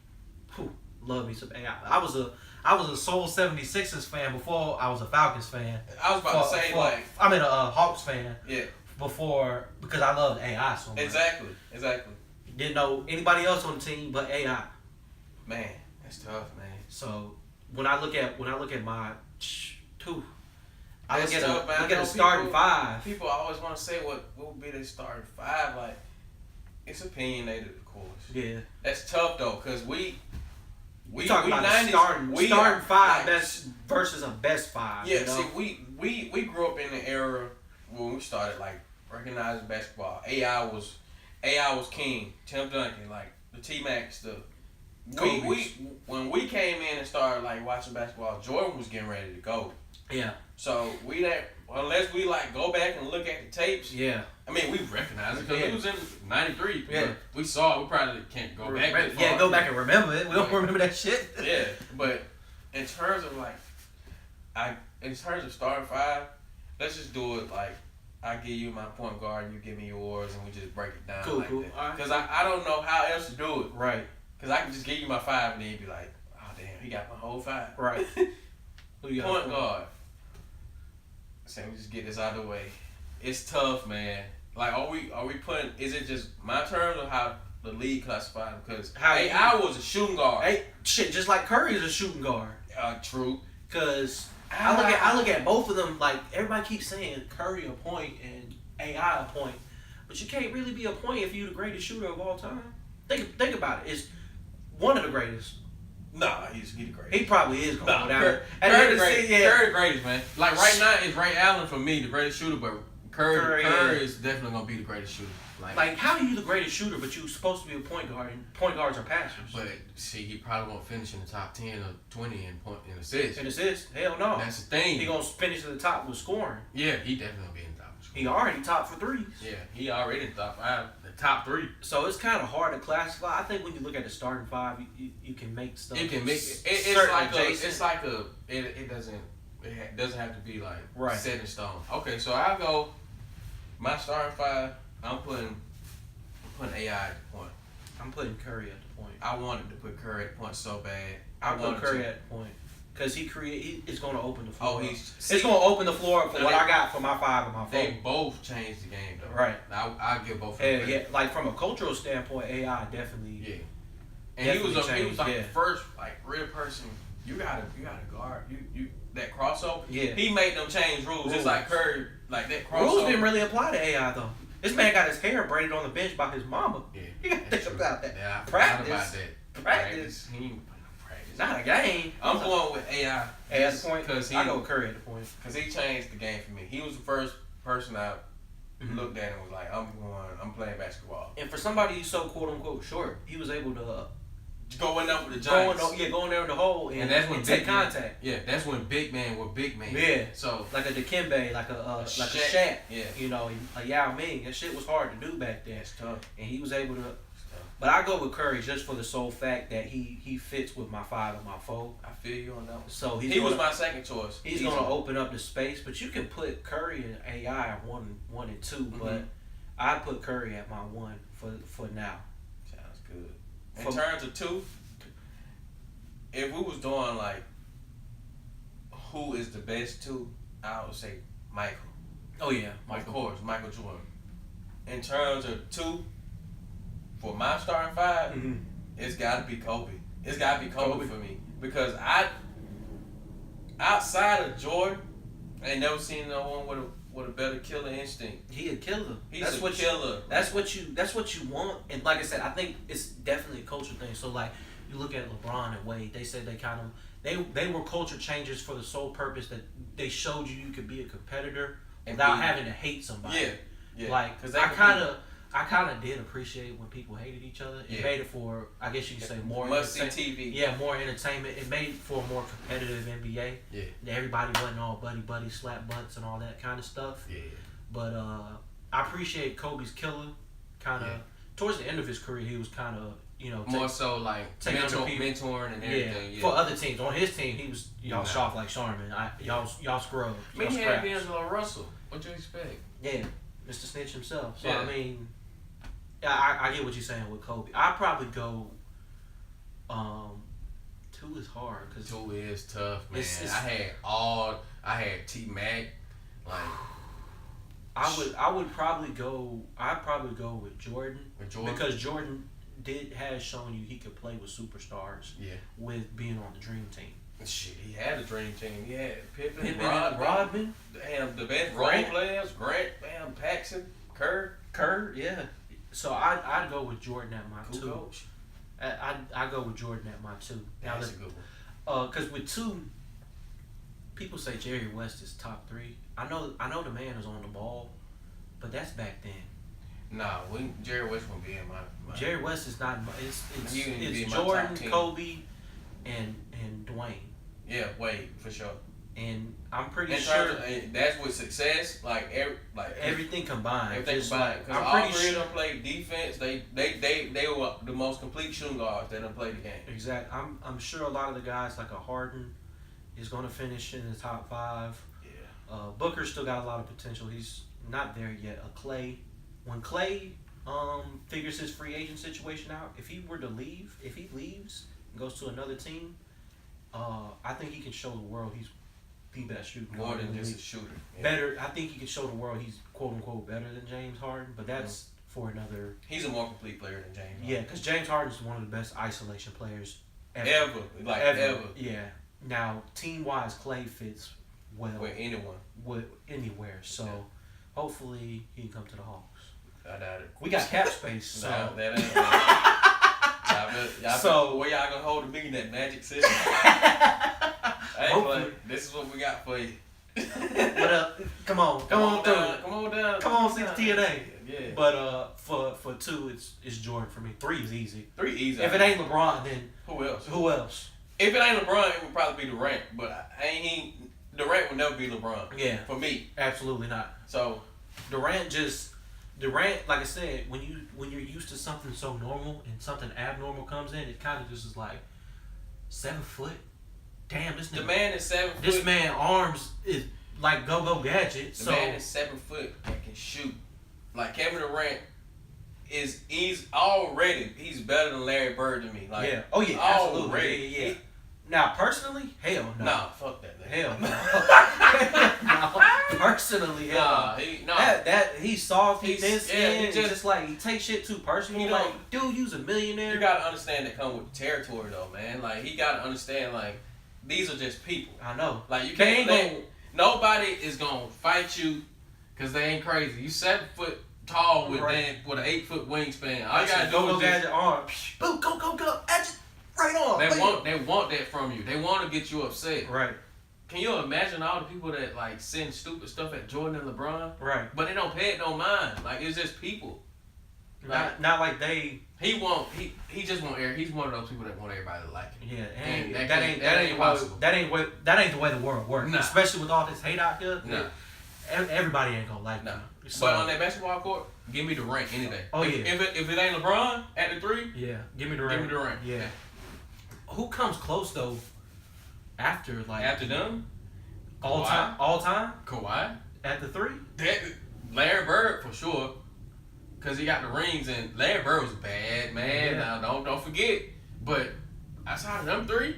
love me some AI. I was a Soul 76ers fan before I was a Falcons fan. I was about to say I'm a Hawks fan. Yeah. Before because I loved AI so much. Exactly. Didn't know anybody else on the team but AI. Man, that's tough, man. So when I look at my two, I look at a starting five. People always want to say what would be their starting five. Like it's opinionated, of course. Yeah, that's tough though, cause we talking about 90s, starting five best versus a best five. Yeah, you know? see, we grew up in the era when we started like recognizing basketball. AI was king. Tim Duncan, like the T-Max, when we came in and started like watching basketball, Jordan was getting ready to go. Yeah. So unless we like go back and look at the tapes. Yeah. I mean, we recognize it because it was in '93. Yeah. We saw it. We probably can't go back. Go back and remember it. We don't remember that shit. Yeah, but in terms of starting five, let's just do it like I give you my point guard, you give me yours, and we just break it down like that. Because I don't know how else to do it. Right. Because I can just give you my five and then you'd be like, oh damn, he got my whole five. Right. Who you got? Point guard. So we just get this out of the way. It's tough, man. Like, are we putting? Is it just my terms or how the league classified? Because I was a shooting guard. Hey, shit, just like Curry is a shooting guard. True. Because I look at both of them like everybody keeps saying Curry a point and AI a point, but you can't really be a point if you're the greatest shooter of all time. Think about it. It's one of the greatest. Nah, he's the greatest. He probably is going down. Curry the greatest, man. Like right now, it's Ray Allen for me, the greatest shooter, but Curry is definitely gonna be the greatest shooter. Like how are you the greatest shooter, but you're supposed to be a point guard, and point guards are passers? But see, he probably won't finish in the top 10 or 20 in assists. In assists? Hell no. That's the thing. He gonna finish at the top with scoring. Yeah, he definitely gonna be in the top. He already top for threes. Yeah, he already in the top 5, the top 3. So it's kind of hard to classify. I think when you look at the starting five, you can make stuff. You can make it. It doesn't have to be like set in stone. Okay, so I'll go. My starting five, I'm putting AI at the point. I'm putting Curry at the point. I wanted to put Curry at the point so bad. I put Curry at the point. Because it's going to open the floor. It's going to open the floor up for what I got for my 5 and my 4. They both changed the game, though. Right. I'll give both of them. Yeah, like from a cultural standpoint, AI definitely. Yeah. And he was like the first like real person. You gotta guard you that crossover. Yeah. He made them change rules. It's like Curry, like that crossover. Rules didn't really apply to AI though. This man got his hair braided on the bench by his mama. Yeah. You gotta think about that. Yeah, I practice. About that. Practice. He ain't playing practice. Not a game. I'm going with AI. At the point, I go Curry at the point. Because he changed the game for me. He was the first person I looked at and was like, I'm playing basketball. And for somebody who's so quote unquote short, he was able to go in there with the Giants. Go in there in the hole and that's when take contact. Yeah, that's when big man were big man. Yeah. So like a Dikembe, like a Shaq. Yeah. You know, a Yao Ming. That shit was hard to do back then. It's tough. And he was able to. But I go with Curry just for the sole fact that he fits with my 5 and my 4. I feel you on that one. So he was my second choice. He's going to open up the space, but you can put Curry and AI one and 2. But I put Curry at my 1 for now. Sounds good. In terms of 2, if we was doing like who is the best 2, I would say Michael. Oh yeah, Of course, Michael Jordan. In terms of 2. For my starting 5, it's got to be Kobe. It's got to be Kobe for me because outside of Jordan, I ain't never seen no one with a better killer instinct. He a killer. He's a killer. That's what you want. And like I said, I think it's definitely a culture thing. So like you look at LeBron and Wade, they said they were culture changers for the sole purpose that they showed you could be a competitor without having to hate somebody. Yeah. Like I kind of did appreciate when people hated each other. It made it for, I guess you could say, more must see TV. Yeah, more entertainment. It made for a more competitive NBA. Yeah. Everybody wasn't all buddy, slap butts and all that kind of stuff. Yeah. But I appreciate Kobe's killer. Kind of towards the end of his career, he was kind of more so like mentoring and everything. Yeah. For other teams. On his team, he was soft like Sharman. Y'all scrub. I mean, he had D'Angelo Russell. What you expect? Yeah, Mr. Snitch himself. So I mean, I get what you're saying with Kobe. I'd probably go. 2 is hard because 2 is tough, man. I had T Mac, like. I would probably go. I'd probably go with Jordan. Because Jordan has shown you he could play with superstars. Yeah. With being on the Dream Team. Shit, he had a Dream Team. He had Pippen, Rodman. Damn, the best role players. Grant, Paxson, Kerr. Yeah. So I'd go with Jordan at my 2. Coach. I go with Jordan at my 2. Now that's a good one. Because with 2, people say Jerry West is top 3. I know the man is on the ball, but that's back then. Nah, Jerry West won't be in my Jerry West is not. It's my Jordan, Kobe, and Dwayne. Yeah, Wade for sure. And I'm pretty sure that's with success, everything combined. Everything combined. Because all 3 of them played defense. They were the most complete shooting guards that done played the game. Exactly. I'm sure a lot of the guys like a Harden is going to finish in the top 5. Yeah. Booker still got a lot of potential. He's not there yet. Clay. When Clay figures his free agent situation out, if he leaves and goes to another team, I think he can show the world he's the best shooter. More than just a shooter. Yeah. Better. I think he can show the world he's quote unquote better than James Harden, but that's for another. He's a more complete player than James Harden. Yeah, because James Harden is one of the best isolation players ever. Ever. Yeah. Now, team wise, Clay fits well with anyone. With anywhere. So hopefully he can come to the Hawks. I doubt it. We got cap space, so that ain't. So where y'all gonna hold the meeting at Magic City? Hey, this is what we got for you. What up? Come on through. Come on 60 a day. Yeah. But for 2, it's Jordan for me. 3 is easy. 3 easy. If it ain't LeBron, then who else? Who else? If it ain't LeBron, it would probably be Durant. But Durant would never be LeBron. Yeah. For me. Absolutely not. So Durant, like I said, when you're used to something so normal and something abnormal comes in, it kind of just is like 7 foot. Damn, this nigga. The man is 7 foot. This man arms is like go gadget. The man is 7 foot and can shoot. Like Kevin Durant he's better than Larry Bird to me. Like yeah. Oh yeah, absolutely. Yeah. Now personally, hell no. Nah, fuck that. Hell no. Personally, hell no. He's soft. He's just like he takes shit too personal. Like, dude, you's a millionaire. You gotta understand that come with the territory though, man. Like he gotta understand like these are just people. I know. Like you can't nobody is gonna fight you because they ain't crazy. You 7 foot tall with an 8 foot wingspan. All you gotta do is gadget arm. Boom, go, gadget. Right on. They want that from you. They want to get you upset. Right. Can you imagine all the people that like send stupid stuff at Jordan and LeBron? Right. But they don't pay it no mind. Like it's just people. Like, not like they. He just want air. He's one of those people that want everybody to like him. Yeah, and that ain't possible. That ain't the way the world works. Nah. Especially with all this hate out there. Nah. Everybody ain't gonna like him. So, but on that basketball court, give me Durant any day. Oh yeah. If it ain't LeBron at the 3, yeah, give me Durant. Yeah. Who comes close though? After them, all time. Kawhi at the 3. Larry Bird for sure, cause he got the rings and Larry Bird was a bad man. Yeah. Now don't forget, but outside of them 3,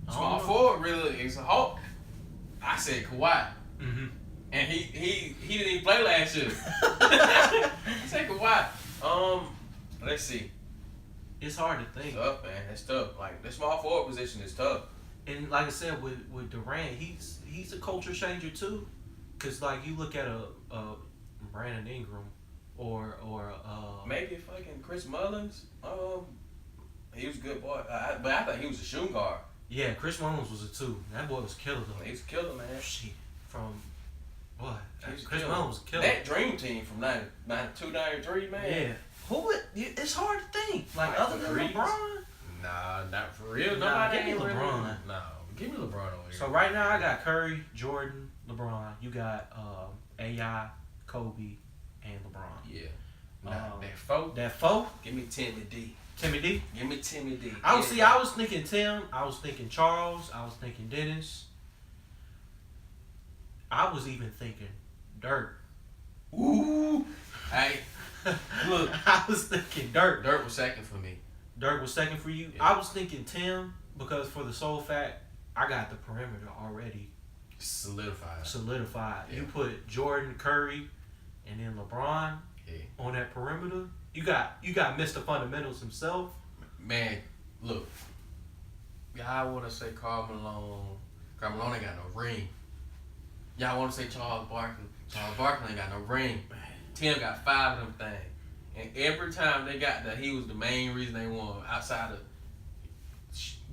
small forward really is a Hawk. I said Kawhi. Mm-hmm. And he didn't even play last year. I said Kawhi. Let's see. It's hard to think. It's tough, man. It's tough. Like the small forward position is tough. And like I said, with Durant, he's a culture changer too. Cause like you look at a Brandon Ingram or maybe fucking Chris Mullins. He was a good boy, but I thought he was a shooting guard. Yeah, Chris Mullins was a 2. That boy was killer though. He was a killer, man. Shit, from What? Chris Mullin was killer. That dream team from 92, 93, man. Yeah. Who would? It's hard to think. Like other than LeBron. Nah, not for real. Nah, Nobody give me ain't LeBron. Really, no, give me LeBron over here. So right now I got Curry, Jordan, LeBron. You got AI, Kobe, and LeBron. Yeah. That 4. Give me Timmy D. Timmy D. Give me Timmy D. I was thinking Tim. I was thinking Charles. I was thinking Dennis. I was even thinking Dirk. Ooh. Hey. Look. I was thinking Dirk. Dirk was second for me. Dirk was second for you. Yeah. I was thinking Tim because for the sole fact I got the perimeter already solidified. Yeah. Yeah. You put Jordan, Curry, and then LeBron on that perimeter. You got Mr. Fundamentals himself. Man, look. Y'all want to say Karl Malone. Karl Malone ain't got no ring. Y'all want to say Charles Barkley. Charles Barkley ain't got no ring. Man. Tim got 5 of them things. And every time they got that, he was the main reason they won outside of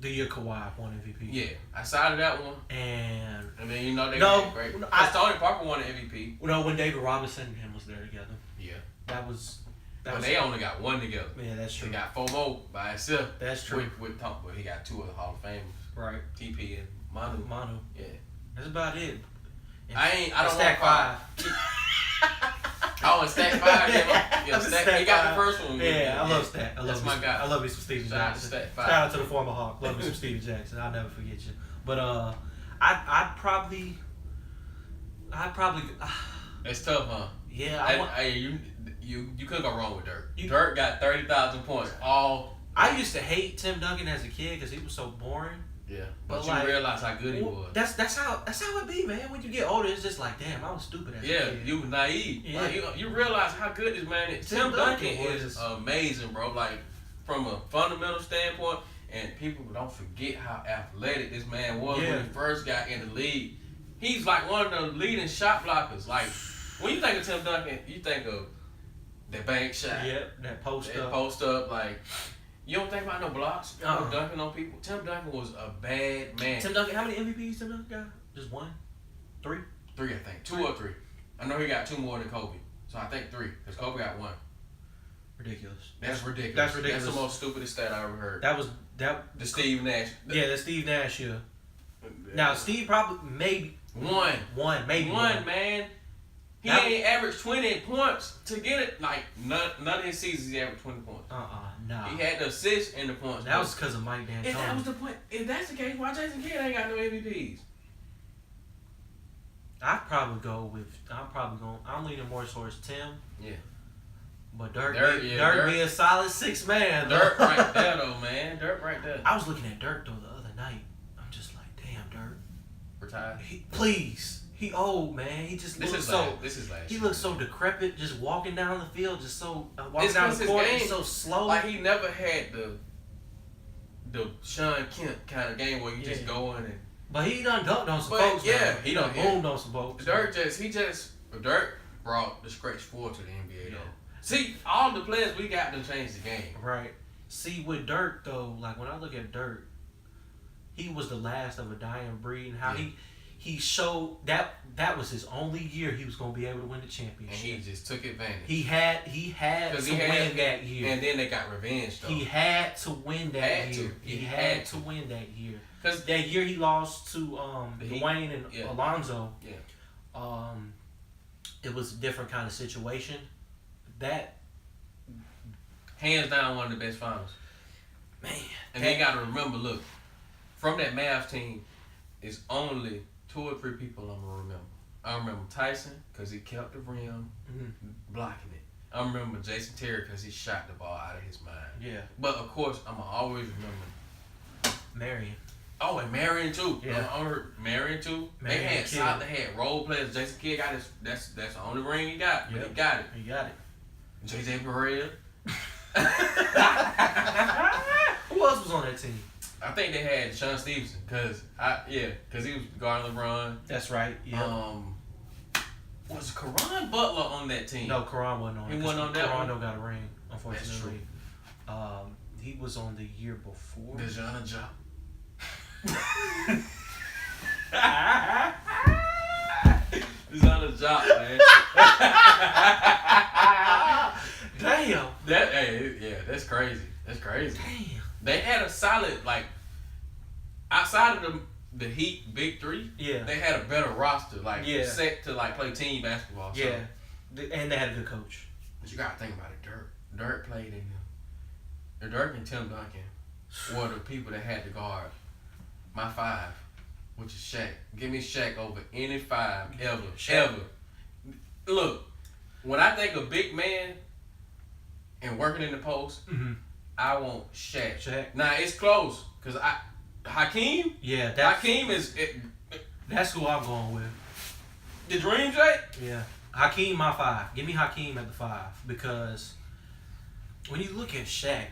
the year Kawhi won MVP. Yeah, outside of that one. And then they got great. Tony Parker won the MVP. When David Robinson and him was there together. Yeah. But they only got 1 together. Yeah, that's true. He got 4 more by himself. That's true. With Tom, but he got 2 of the Hall of Famers. Right. TP and Manu. Yeah. That's about it. And I don't stack 5. Oh, and Stack 5. Yeah, Stack. He got the first one. Yeah, I love Stack. That's my guy. I love me some Steven Jackson. Shout out to the former Hawk. Love me some Steven Jackson. I'll never forget you. But I'd probably. It's tough, huh? Yeah. You couldn't go wrong with Dirk. Dirk got 30,000 points. I used to hate Tim Duncan as a kid because he was so boring. Yeah, but you realize how good he was. That's how it be, man. When you get older, it's just like, damn, I was stupid as a kid. You was naive. Yeah. Like, you realize how good this man is. Tim Duncan is amazing, bro. Like, from a fundamental standpoint, and people don't forget how athletic this man was when he first got in the league. He's like one of the leading shot blockers. Like, when you think of Tim Duncan, you think of the bank shot. Yep, that post up, like. You don't think about no blocks, dunking on people. Tim Duncan was a bad man. Tim Duncan, how many MVPs Tim Duncan got? Just 1? 3? 3, I think. 2 or 3. I know he got 2 more than Kobe. So I think 3, because Kobe got 1. Ridiculous. That's ridiculous. That's ridiculous. That's the most stupidest stat I ever heard. The Steve Nash. The Steve Nash, yeah. Now, Steve probably, maybe. 1, man. He ain't averaged 20 points to get it. Like, none of his seasons he averaged 20 points. Nah. He had the assists and the points. That was because of Mike D'Antoni. If that was the point, if that's the case, why Jason Kidd ain't got no MVPs? I'm leaning more towards Tim. Yeah. But Dirk be a solid 6 man. Dirk right there, though, man. Dirk right there. I was looking at Dirk, though, the other night. I'm just like, damn, Dirk. Retired? Please. He old, man. He just looks so. This is last. He looks so decrepit, just walking down the field, just so walking down the court, just so slow. Like he never had the Sean Kemp kind of game where you just go in and. But he done dunked on some folks. Yeah, he done boomed on some folks. Dirk brought the stretch 4 to the NBA though. See, all the players we got to change the game. Right. See, with Dirk though, like when I look at Dirk, he was the last of a dying breed, and how he showed that was his only year he was gonna be able to win the championship. And he just took advantage. He had to win that year. And then they got revenge though. He had to win that year. He had to win that year. Because that year he lost to Dwayne and Alonzo. Yeah. It was a different kind of situation. That hands down one of the best finals. Man. And they gotta remember, look, from that Mavs team, it's only 2 or 3 people I'm gonna remember. I remember Tyson because he kept the rim blocking it. I remember Jason Terry because he shot the ball out of his mind. Yeah. But of course, I'm gonna always remember Marion. Oh, and Marion too. Yeah. I heard Marion too. Marion they had role players. Jason Kidd got his. That's the only ring he got. Yep. He got it. He got it. JJ Barea. Who else was on that team? I think they had Sean Stevenson because he was guarding LeBron. That's right. Yeah. Was Caron Butler on that team? No, Caron wasn't on it. He wasn't on that one? Caron don't got a ring, unfortunately. That's true. He was on the year before. DeJounte Ja. DeJounte shop, man. Damn. That's crazy. That's crazy. Damn. They had a solid, like, outside of the Heat Big Three. Yeah. They had a better roster, like set to like play team basketball. So. Yeah. And they had a good coach. But you gotta think about it. Dirk played in them. Dirk and Tim Duncan were the people that had to guard my five, which is Shaq. Give me Shaq over any five ever. Shaq. Ever. Look, when I think of big man and working in the post, I want Shaq. Now it's close because Hakeem. Yeah, Hakeem is. That's who I'm going with. The Dream Shaq. Yeah, Hakeem my 5. Give me Hakeem at the 5 because when you look at Shaq,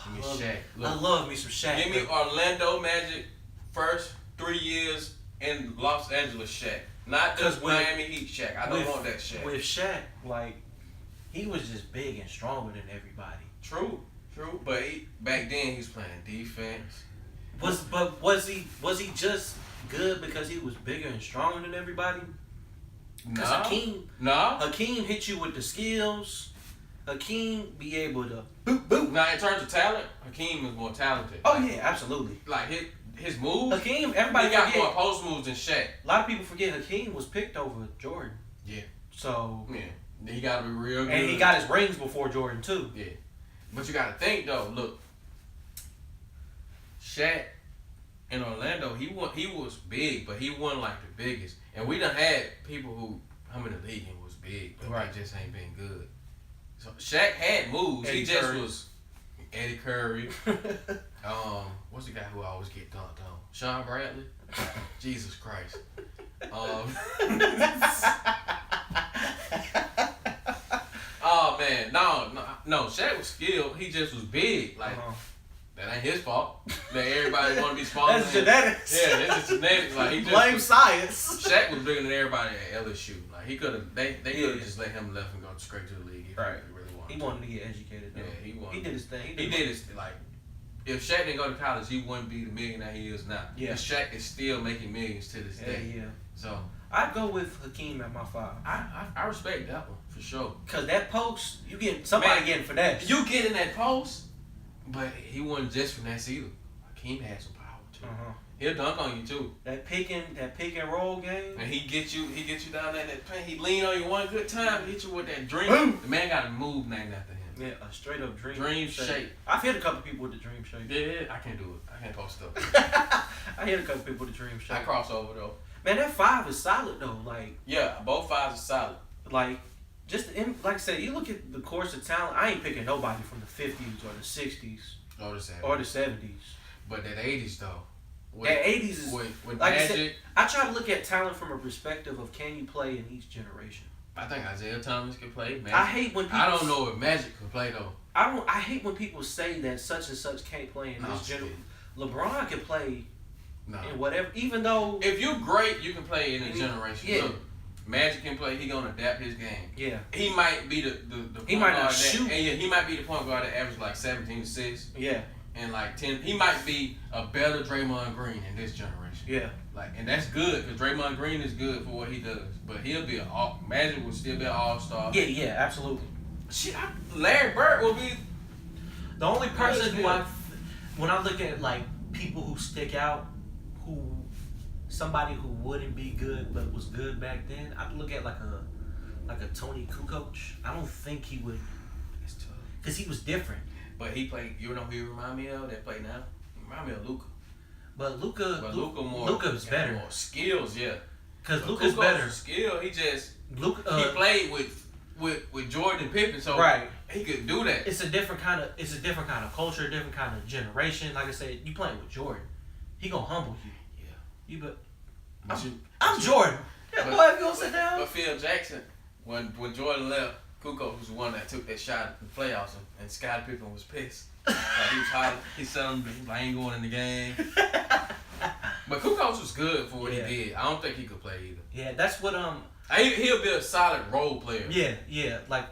give me Shaq. Look, I love me some Shaq. Give me Orlando Magic first 3 years in Los Angeles Shaq. Not just Miami Heat Shaq. I don't want that Shaq. With Shaq, like, he was just big and stronger than everybody. True. But back then he was playing defense. Was he just good because he was bigger and stronger than everybody? Because Hakeem hit you with the skills. Hakeem be able to boop. Now in terms of talent, Hakeem is more talented. Oh yeah, absolutely. Like his moves. Hakeem, everybody got forget. more post moves than Shaq. A lot of people forget Hakeem was picked over Jordan. Yeah. So he got to be real good. And he got his rings before Jordan too. Yeah. But you got to think though. Look, Shaq in Orlando, he was big, but he wasn't like the biggest. And we done had people who come in the league and was big, but they just ain't been good. So Shaq had moves. Eddie he just Curry. was Eddie Curry. What's the guy who always get dunked on? Sean Bradley. Jesus Christ. Oh man, no. Shaq was skilled. He just was big. Like that ain't his fault. That everybody want to be smaller. That's genetics. Yeah, that's just genetics. Like he just blame science. Shaq was bigger than everybody at LSU. Like he could have. They could have just let him left and go straight to the league. If Right. He really wanted. He wanted to get educated. Though. Yeah, he wanted. He did his thing. He did his like. If Shaq didn't go to college, he wouldn't be the millionaire he is now. Yeah. And Shaq is still making millions to this day. Yeah. So I'd go with Hakeem at my 5. I respect that one for sure. Cause that post, you get somebody getting finesse. You get in that post, but he wasn't just finesse either. Hakeem had some power too. He'll dunk on you too. That pick and roll game. And he get you down there in that paint. He lean on you one good time, hit you with that dream. Boom. The man got a move named after him. Yeah, a straight up dream. Dream shake. I've hit a couple people with the dream shake. Yeah, I can't do it. I can't post up. I hit a couple people with the dream shake. I cross over though. Man, that 5 is solid though. Like, yeah, both 5s are solid. Like, like I said, you look at the course of talent. I ain't picking nobody from the 50s or the 60s or the 70s. But that 80s though. That 80s is with like Magic. I said, I try to look at talent from a perspective of can you play in each generation. I think Isaiah Thomas can play. Magic. I hate when people. I don't know if Magic can play though. I hate when people say that such and such can't play in this generation. LeBron can play in whatever, even though if you great, you can play in a generation. Yeah. Look, Magic can play. He gonna adapt his game. Yeah. He might be the he might not shoot. And he might be the point guard that averages like 17 assists. Yeah. And like 10. He might be a better Draymond Green in this generation. Yeah. Like, and that's good because Draymond Green is good for what he does. But he'll be Magic will still be an all-star. Yeah, absolutely. Shit, Larry Bird will be the only person who when I look at like people who stick out, somebody who wouldn't be good but was good back then, I look at like a Tony Kukoc. I don't think he would. It's tough because he was different. But he played. You know who he remind me of? That play now. He remind me of Luka. But Luka Luka's better. More skills, yeah. Because Luka's better. Skill. He just he played with Jordan and Pippen, so he could do that. It's a different kind of culture, different kind of generation. Like I said, you playing with Jordan, he gonna humble you. Yeah. I'm Jordan. Yeah, boy, if you don't sit down. But Phil Jackson, when Jordan left, Kukoc was the one that took that shot in the playoffs, and Scottie Pippen was pissed. Like he was hot. He said, "I ain't going in the game." But Kukoc was good for what he did. I don't think he could play either. Yeah, that's what He'll be a solid role player. Yeah, like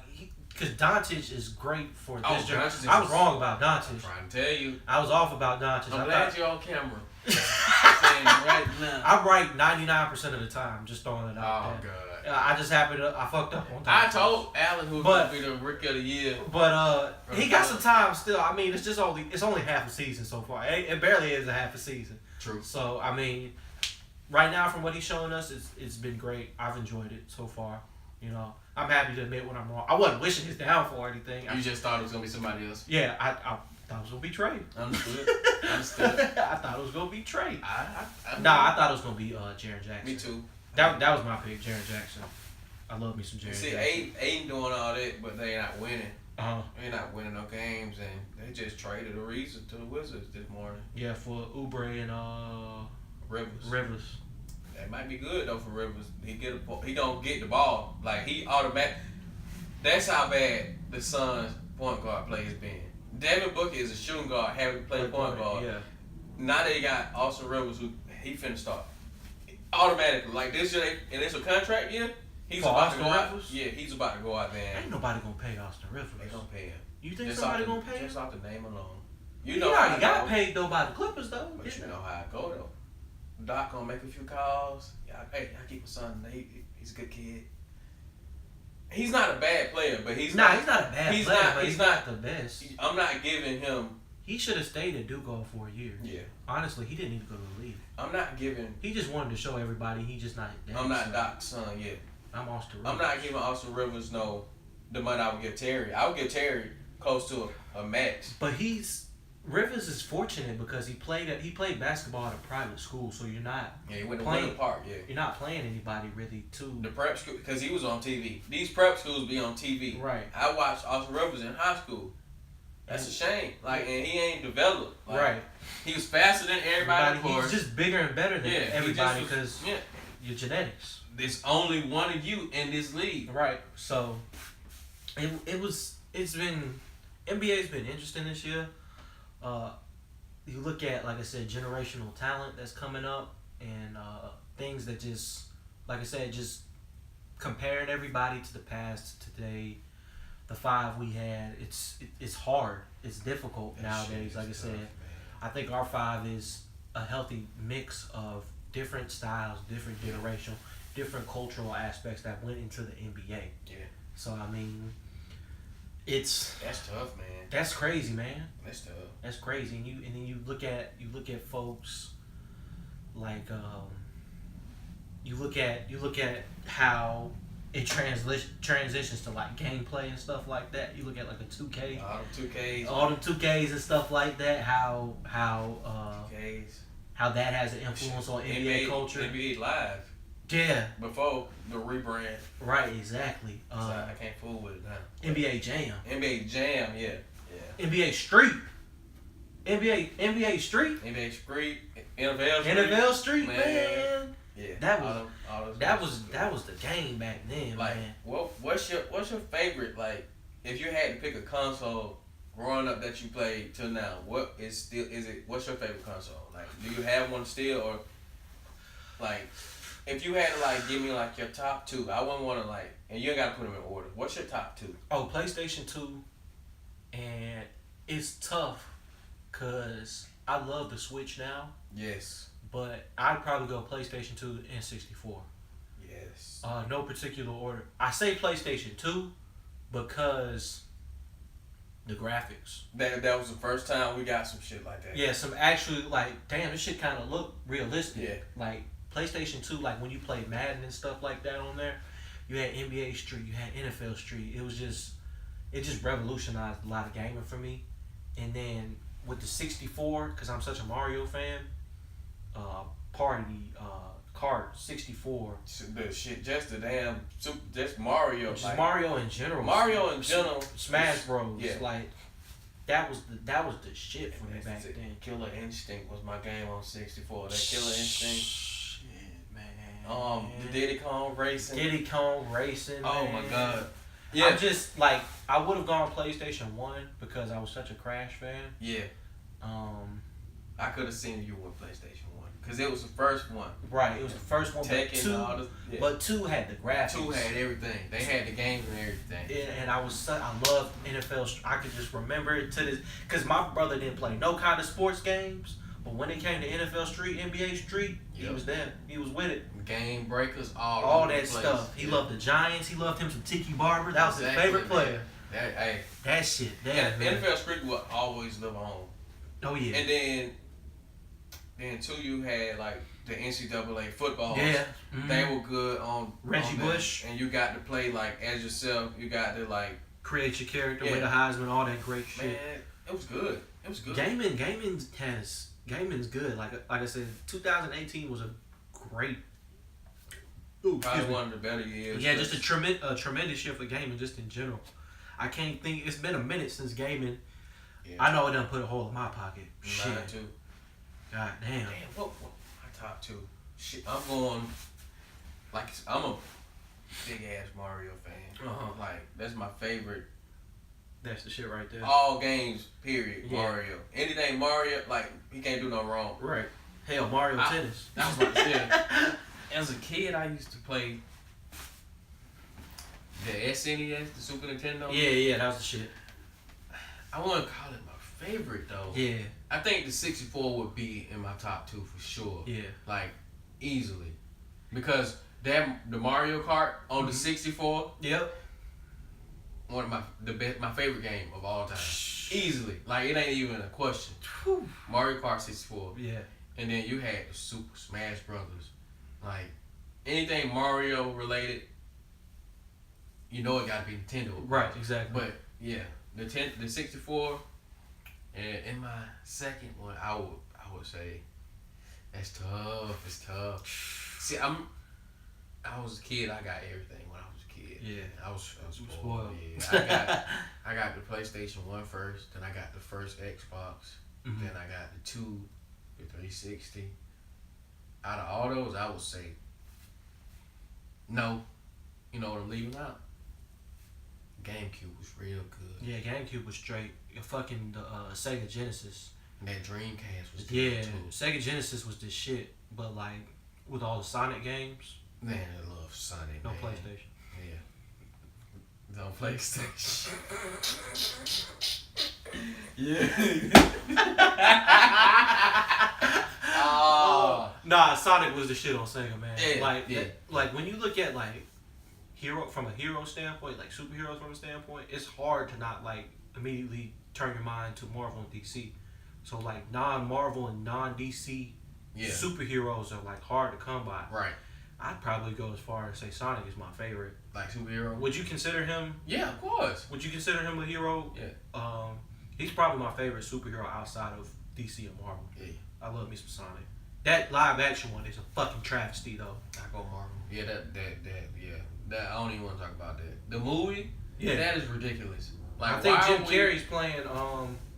because Doncic is great for this generation. I was wrong about Doncic. I'm trying to tell you. I was off about Doncic. I'm glad you're on camera. Saying right now. I'm right 99% of the time. Just throwing it out there. God. I just happened to I fucked up on I time. told Allen who was going to be the Rookie of the Year. But he got some time still. I mean, it's only half a season so far. It barely is a half a season. True. So I mean, right now from what he's showing us, it's been great. I've enjoyed it so far. You know, I'm happy to admit when I'm wrong. I wasn't wishing his downfall or anything. You just thought it was gonna be somebody else. Yeah, I thought it was gonna be Trey. Understood. I thought it was gonna be Trey. I I thought it was gonna be Jaren Jackson. Me too. That was my pick, Jaren Jackson. I love me some Jaren See, Jackson. Aiden doing all that, but they not winning. They not winning no games, and they just traded Ariza to the Wizards this morning. Yeah, for Oubre and Rivers. That might be good though for Rivers. He don't get the ball like he automatic. That's how bad the Suns' point guard play has been. Devin Booker is a shooting guard, having to play point guard. Yeah. Now they got Austin Rivers, who he finna start automatically. Like this year, initial contract year, he's For about Austin to go out. Rivers? Yeah, he's about to go out there. Ain't nobody gonna pay Austin Rivers. They gonna pay him. You think Just somebody off the- gonna pay him? Just off the name alone. You You know he how already I got go. paid though by the Clippers though. But didn't you he? know how I go though. Doc gonna make a few calls. Yeah, hey, I keep my son. He's a good kid. He's not a bad player, but he's not a bad player, but he's he's not not the best. I'm not giving him. He should have stayed at Duke all 4 years. Yeah, Honestly, he didn't need to go to the league. I'm not giving. He just wanted to show everybody he just not. I'm not Doc's son yet. I'm Austin Rivers. I'm not giving Austin Rivers the money I would give Terry. I would give Terry close to a max. But Rivers is fortunate because he played basketball at a private school, so you're not Yeah, he went to Playing- Winter Park. Yeah, you're not playing anybody really too. the prep school because he was on TV. These prep schools be on TV. Right. I watched Austin Rivers in high school. That's a shame. Like, and he ain't developed. Like, Right. He was faster than everybody. Of course. He's just bigger and better than everybody because yeah. your genetics. There's only one of you in this league. Right. So it's been NBA's been interesting this year. You look at, like I said, generational talent that's coming up and things that just, like I said, just comparing everybody to the past to today. The 5 we had, it's hard. It's difficult nowadays. Like I said, I think our 5 is a healthy mix of different styles, different generation, different cultural aspects that went into the NBA. Yeah. So I mean, That's tough, man. that's crazy, man. That's tough. That's crazy. And then you look at folks like you look at how it transitions to like gameplay and stuff like that. You look at like a 2K, all them 2Ks and stuff like that. How 2Ks. how that has an influence on NBA culture. NBA Live. Yeah, Before the rebrand. right, exactly. So I can't fool with it now. NBA Jam, NBA Jam, yeah. NBA Street, NBA Street, NBA Street, NFL Street. NFL Street, Man. man. Yeah. That was all those that guys was good. that was the game back then, Like, man. what's your favorite, like, if you had to pick a console growing up that you played till now, what's your favorite console? Like, do you have one still, or like, if you had to like give me like your top 2, I wouldn't want to like, and you ain't gotta put them in order. What's your top 2? Oh, PlayStation 2, and it's tough because I love the Switch now, Yes. but I'd probably go PlayStation 2 and 64. Yes. No particular order. I say PlayStation 2 because the graphics. That was the first time we got some shit like that. Yeah, some actually like, damn, this shit kind of look realistic. Yeah. Like PlayStation 2, like when you play Madden and stuff like that on there, you had NBA Street, you had NFL Street. It just revolutionized a lot of gaming for me. And then with the 64, because I'm such a Mario fan, Kart 64. The shit, just the damn, just Mario. Just like, Mario in general. Mario in general. Smash Bros. Yeah. Like that was the shit for me back then. Killer Instinct was my game on 64. That Killer Instinct. Shit, man. The Diddy Kong Racing. Diddy Kong Racing. Oh man. my God. Yeah. I'm just like, I would have gone PlayStation 1 because I was such a Crash fan. Yeah. I could have seen you with PlayStation 1 because it was the first one. Right, it was the first one. But Tekken, two, all this, yeah. but 2 had the graphics. 2 had everything. They had the games and everything. Yeah, and I loved NFL. I could just remember it to this, because my brother didn't play no kind of sports games, But when it came to NFL Street, NBA Street, he was there. He was with it. Game breakers, all All over that the place. stuff. He loved the Giants. He loved him some Tiki Barber. That was his favorite player. That shit. Yeah, NFL Street will always live on. Oh yeah. And then too, you had like the NCAA football. Yeah. They were good on Reggie on Bush. and you got to play like as yourself. You got to like create your character with the Heisman, all that great shit. Man, it was good. It was good. Gaming's good. Like I said, 2018 was a great. Probably one of the better years. Yeah, just a tremendous year for gaming, just in general. I can't think. It's been a minute since gaming. Yeah. I know it done put a hole in my pocket. Mine too. God damn. What my top two? Shit, I'm going. Like I'm a big ass Mario fan. Like that's my favorite. That's the shit right there. All games, period. Yeah. Mario. Anything Mario, like he can't do no wrong. Right. Hell, Mario Tennis. That was my shit. As a kid, I used to play the SNES, the Super Nintendo. Yeah, that was the shit. I wouldn't call it my favorite though. Yeah. I think the 64 would be in my top two for sure. Yeah. Like easily, because the Mario Kart on the 64. Yep. One of my favorite game of all time. Easily. Like it ain't even a question. Whew. Mario Kart 64. Yeah. And then you had the Super Smash Brothers. Like anything Mario related, you know it gotta be Nintendo. Right, exactly. But yeah, the 64, and in my second one, I would say that's tough. It's tough. See, I was a kid. I got everything when I was a kid. Yeah, I was spoiled. Yeah, I got the PlayStation 1 first, then I got the first Xbox, then I got the 2, the 360. Out of all those, I would say no. You know what I'm leaving out? GameCube was real good. Yeah, GameCube was straight. Fucking the Sega Genesis. And that Dreamcast was good too. Sega Genesis was the shit. But like with all the Sonic games. Man, I love Sonic. No man. PlayStation. Yeah. No PlayStation. Yeah. Nah, Sonic was the shit on Sega, man. Yeah, like when you look at like from a hero standpoint, like superheroes from a standpoint, it's hard to not like immediately turn your mind to Marvel and DC. So like non-Marvel and non-DC superheroes are like hard to come by. Right. I'd probably go as far as say Sonic is my favorite. Like superhero? Would you consider him? Yeah, of course. Would you consider him a hero? Yeah. He's probably my favorite superhero outside of DC and Marvel. Yeah. I love me some Sonic. That live action one is a fucking travesty though. I go Marvel. Yeah, that I don't even want to talk about that. The movie, that is ridiculous. Like I think Jim Carrey's playing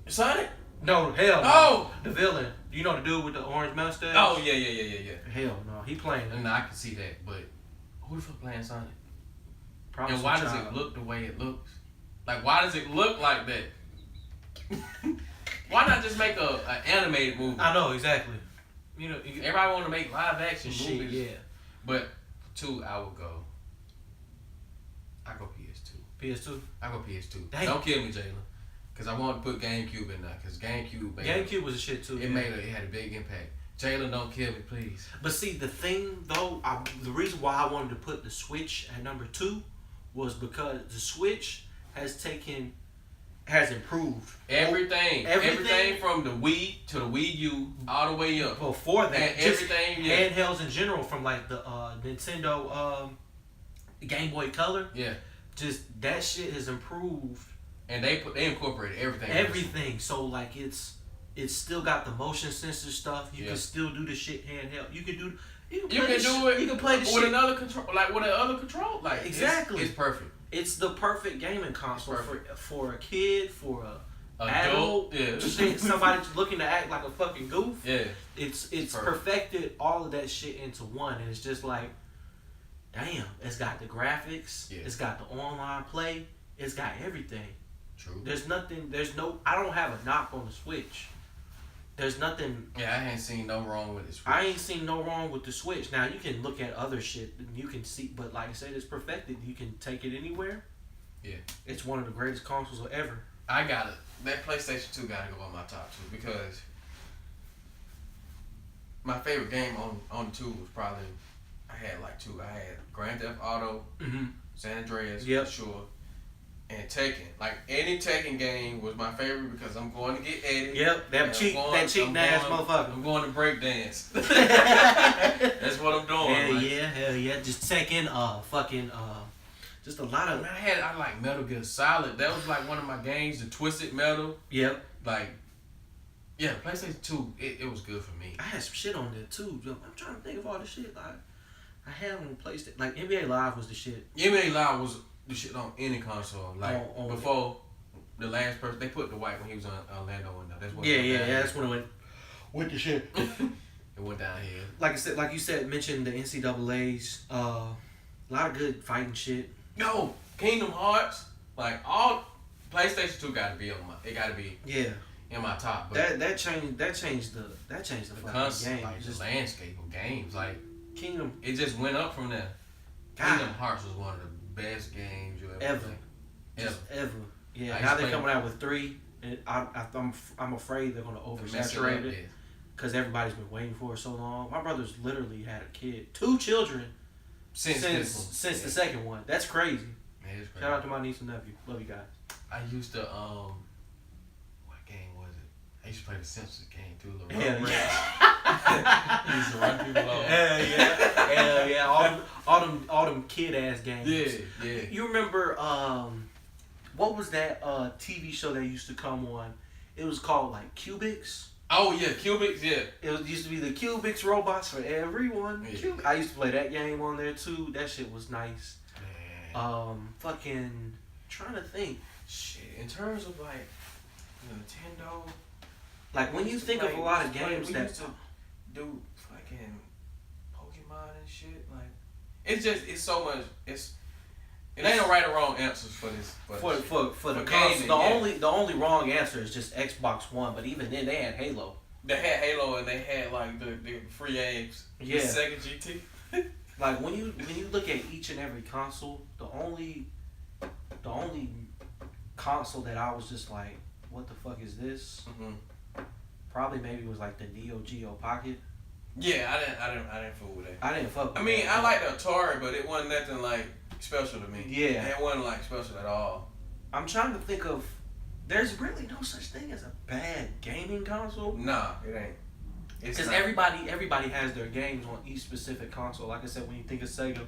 Sonic? No, hell no. Oh! The villain. You know the dude with the orange mustache? Oh yeah. Hell no. He playing And I can see that, but who the fuck playing Sonic? Probably and why does it look the way it looks? Like why does it look like that? Why not just make an animated movie? I know, exactly. You know, everybody want to make live action movies. Yeah. But two, I would go. I go PS2. PS2? I go PS2. Dang. Don't kill me, Jalen. Because I want to put GameCube in there. Because GameCube was a shit too. It had a big impact. Jalen, don't kill me, please. But see, the thing though, the reason why I wanted to put the Switch at number 2 was because the Switch has improved everything from the Wii to the Wii U all the way up. Before that, and everything, handhelds in general, from like the Nintendo Game Boy Color. Yeah, just that shit has improved. And they incorporated everything. Everything. So like it's still got the motion sensor stuff. You can still do the shit handheld. You can do it. You can play the with shit another control, like with another control. Like exactly, it's perfect. It's the perfect gaming console for a kid, for a adult, just somebody looking to act like a fucking goof. Yeah, it's perfected all of that shit into one, and it's just like, damn, it's got the graphics, it's got the online play, it's got everything. True. I don't have a knock on the Switch. There's nothing. Yeah, I ain't seen no wrong with the Switch. I ain't seen no wrong with the Switch. Now you can look at other shit and you can see, but like I said, it's perfected. You can take it anywhere. Yeah. It's one of the greatest consoles ever. I got it. That PlayStation 2 gotta go on my top 2 because my favorite game on 2 was probably, I had like 2. I had Grand Theft Auto, San Andreas, for sure, and Tekken. Like any Tekken game was my favorite because I'm going to get Eddie. Yep, that cheap ass motherfucker. I'm going to break dance. That's what I'm doing. Hell yeah. Just Tekken, just a lot of. Man, I like Metal Gear Solid. That was like one of my games. The Twisted Metal. Yep. Like, yeah, PlayStation 2. It was good for me. I had some shit on there too. I'm trying to think of all the shit I had on PlayStation. Like NBA Live was the shit. NBA Live was the shit on any console. Like before the last person, they put the white when he was on Orlando and that's what. That's when it went with the shit. It went down here. Like you said, mentioned the NCAA's. A lot of good fighting shit. No, Kingdom Hearts. Like all PlayStation 2 got to be on my. It got to be. Yeah. In my top. But that changed the fucking concept, game. Like just the landscape of games. Like Kingdom. It just went up from there. God. Kingdom Hearts was one of the best games you ever. Ever. Yeah. Now they're coming out with 3, and I'm afraid they're gonna oversaturate it because everybody's been waiting for it so long. My brother's literally had a kid, 2 children since the second one. That's crazy. Man, it's crazy. Shout out to my niece and nephew. Love you guys. I used to what game was it? I used to play the Simpsons game too. Hell yeah. I used to run people over. Hell yeah. All them kid ass games. Yeah. You remember what was that TV show that used to come on? It was called like Cubics. Oh yeah, Cubics, yeah. It used to be the Cubics robots for everyone. Yeah. I used to play that game on there too. That shit was nice. Man. Fucking trying to think. Shit. In terms of like Nintendo. Like when you think of a lot of games that used to do fucking Pokemon and shit, like it's so much. It ain't no right or wrong answers for this. For the gaming, the only wrong answer is just Xbox One. But even then, they had Halo. They had Halo and they had like the free games. Yeah. The Sega GT. Like when you look at each and every console, the only console that I was just like, what the fuck is this? Probably maybe was like the Neo Geo Pocket. Yeah, I didn't fool with that. I didn't fuck with I mean, that. I like the Atari, but it wasn't nothing like special to me. Yeah. It wasn't like special at all. I'm trying to think of. There's really no such thing as a bad gaming console. Nah, it ain't. Because everybody has their games on each specific console. Like I said, when you think of Sega,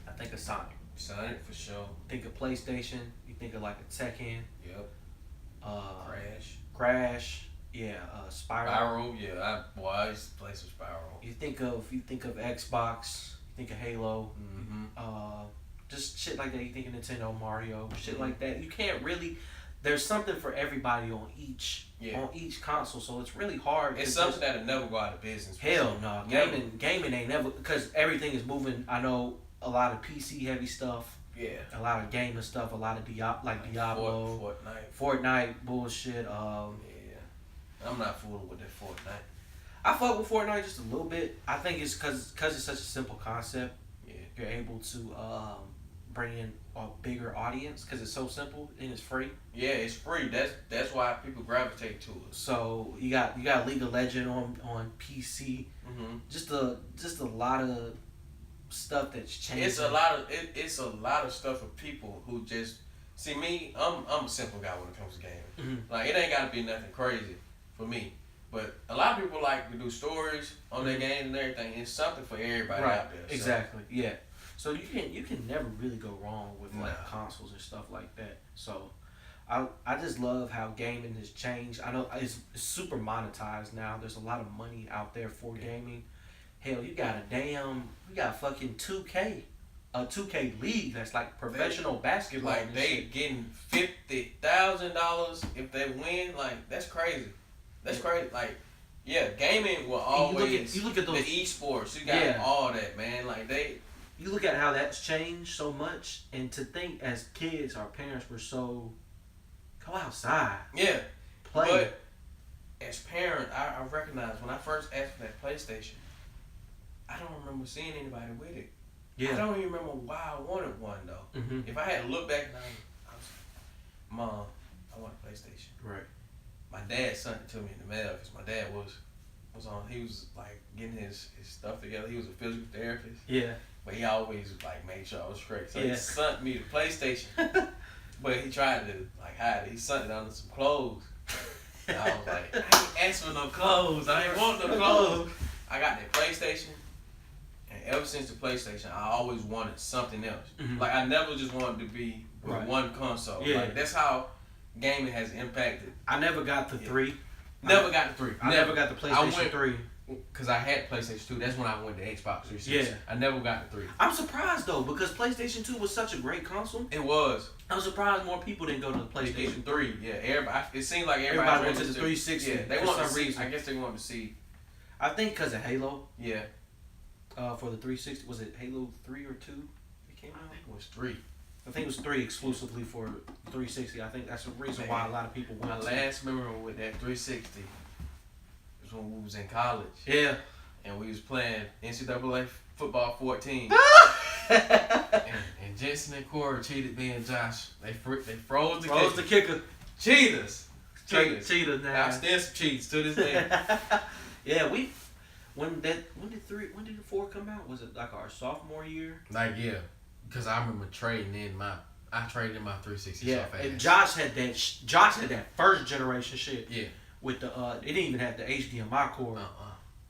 I think of Sonic. Sonic for sure. Think of PlayStation. You think of like a Tekken. Yep. Crash. Yeah. Spyro. Yeah. I used to play some Spyro. You think of Xbox. You think of Halo. Just shit like that. You think of Nintendo, Mario, shit like that. You can't really. There's something for everybody on each console, so it's really hard. It's something that'll never go out of business. Hell no, gaming ain't never, because everything is moving. I know a lot of PC heavy stuff. Yeah. A lot of gaming stuff. A lot of Diablo, Fortnite bullshit. Yeah. I'm not fooling with that Fortnite. I fuck with Fortnite just a little bit. I think it's because it's such a simple concept. Yeah. You're able to bring in a bigger audience because it's so simple and it's free. Yeah, it's free. That's why people gravitate to it. So you got League of Legends on PC. Just a lot of stuff that's changing. It's a lot of stuff for people who just see me. I'm a simple guy when it comes to gaming. Like it ain't gotta be nothing crazy for me. But a lot of people like to do stories on their games and everything. It's something for everybody out there. So. Exactly. Yeah. So you can never really go wrong with like consoles and stuff like that. So I just love how gaming has changed. I know it's super monetized now. There's a lot of money out there for gaming. Hell, you got fucking 2K, a 2K league that's like professional basketball. Like they getting $50,000 if they win. Like that's crazy. That's crazy. Like yeah, gaming will always. You look at those the esports. You got all that, man. Like You look at how that's changed so much, and to think as kids, our parents were so go outside. Yeah. Play. But as parents, I recognize when I first asked for that PlayStation, I don't remember seeing anybody with it. Yeah. I don't even remember why I wanted one though. If I had to look back, I was like, Mom, I want a PlayStation. Right. My dad sent it to me in the mail because my dad was was on. He was like getting his stuff together. He was a physical therapist. Yeah. But he always like made sure I was straight. So Yeah. he sent me the PlayStation. But he tried to like hide it. He sent it under some clothes. And I was like, I ain't asked for no clothes. I ain't want no clothes. I got that PlayStation. And ever since the PlayStation, I always wanted something else. Mm-hmm. Like I never just wanted to be with one console. Yeah. Like that's how gaming has impacted. I never got the 3. Never got the 3. I never got the PlayStation 3. Because I had PlayStation 2. That's when I went to Xbox 360. Yeah. I never got the 3. I'm surprised though because PlayStation 2 was such a great console. It was. I'm surprised more people didn't go to the PlayStation 3. Yeah, everybody. It seemed like Everybody went to the 360. Yeah, they for wanted to some see. reason. I guess they wanted to see. I think because of Halo. Yeah. For the 360, was it Halo 3 or 2? It came out. I think it was 3. I think it was 3 exclusively for 360. I think that's the reason why a lot of people My went. last memory with that 360 was when we was in college. Yeah. And we was playing NCAA football 14. And Jensen and Corey cheated me and Josh. They froze the kicker. Cheaters. Cheaters now. I still some cheats to this day. Yeah, when did the 4 come out? Was it like our sophomore year? Like yeah, because I remember trading in my 360. Yeah, so fast. and Josh had that first generation shit. Yeah. With the it didn't even have the HDMI cord.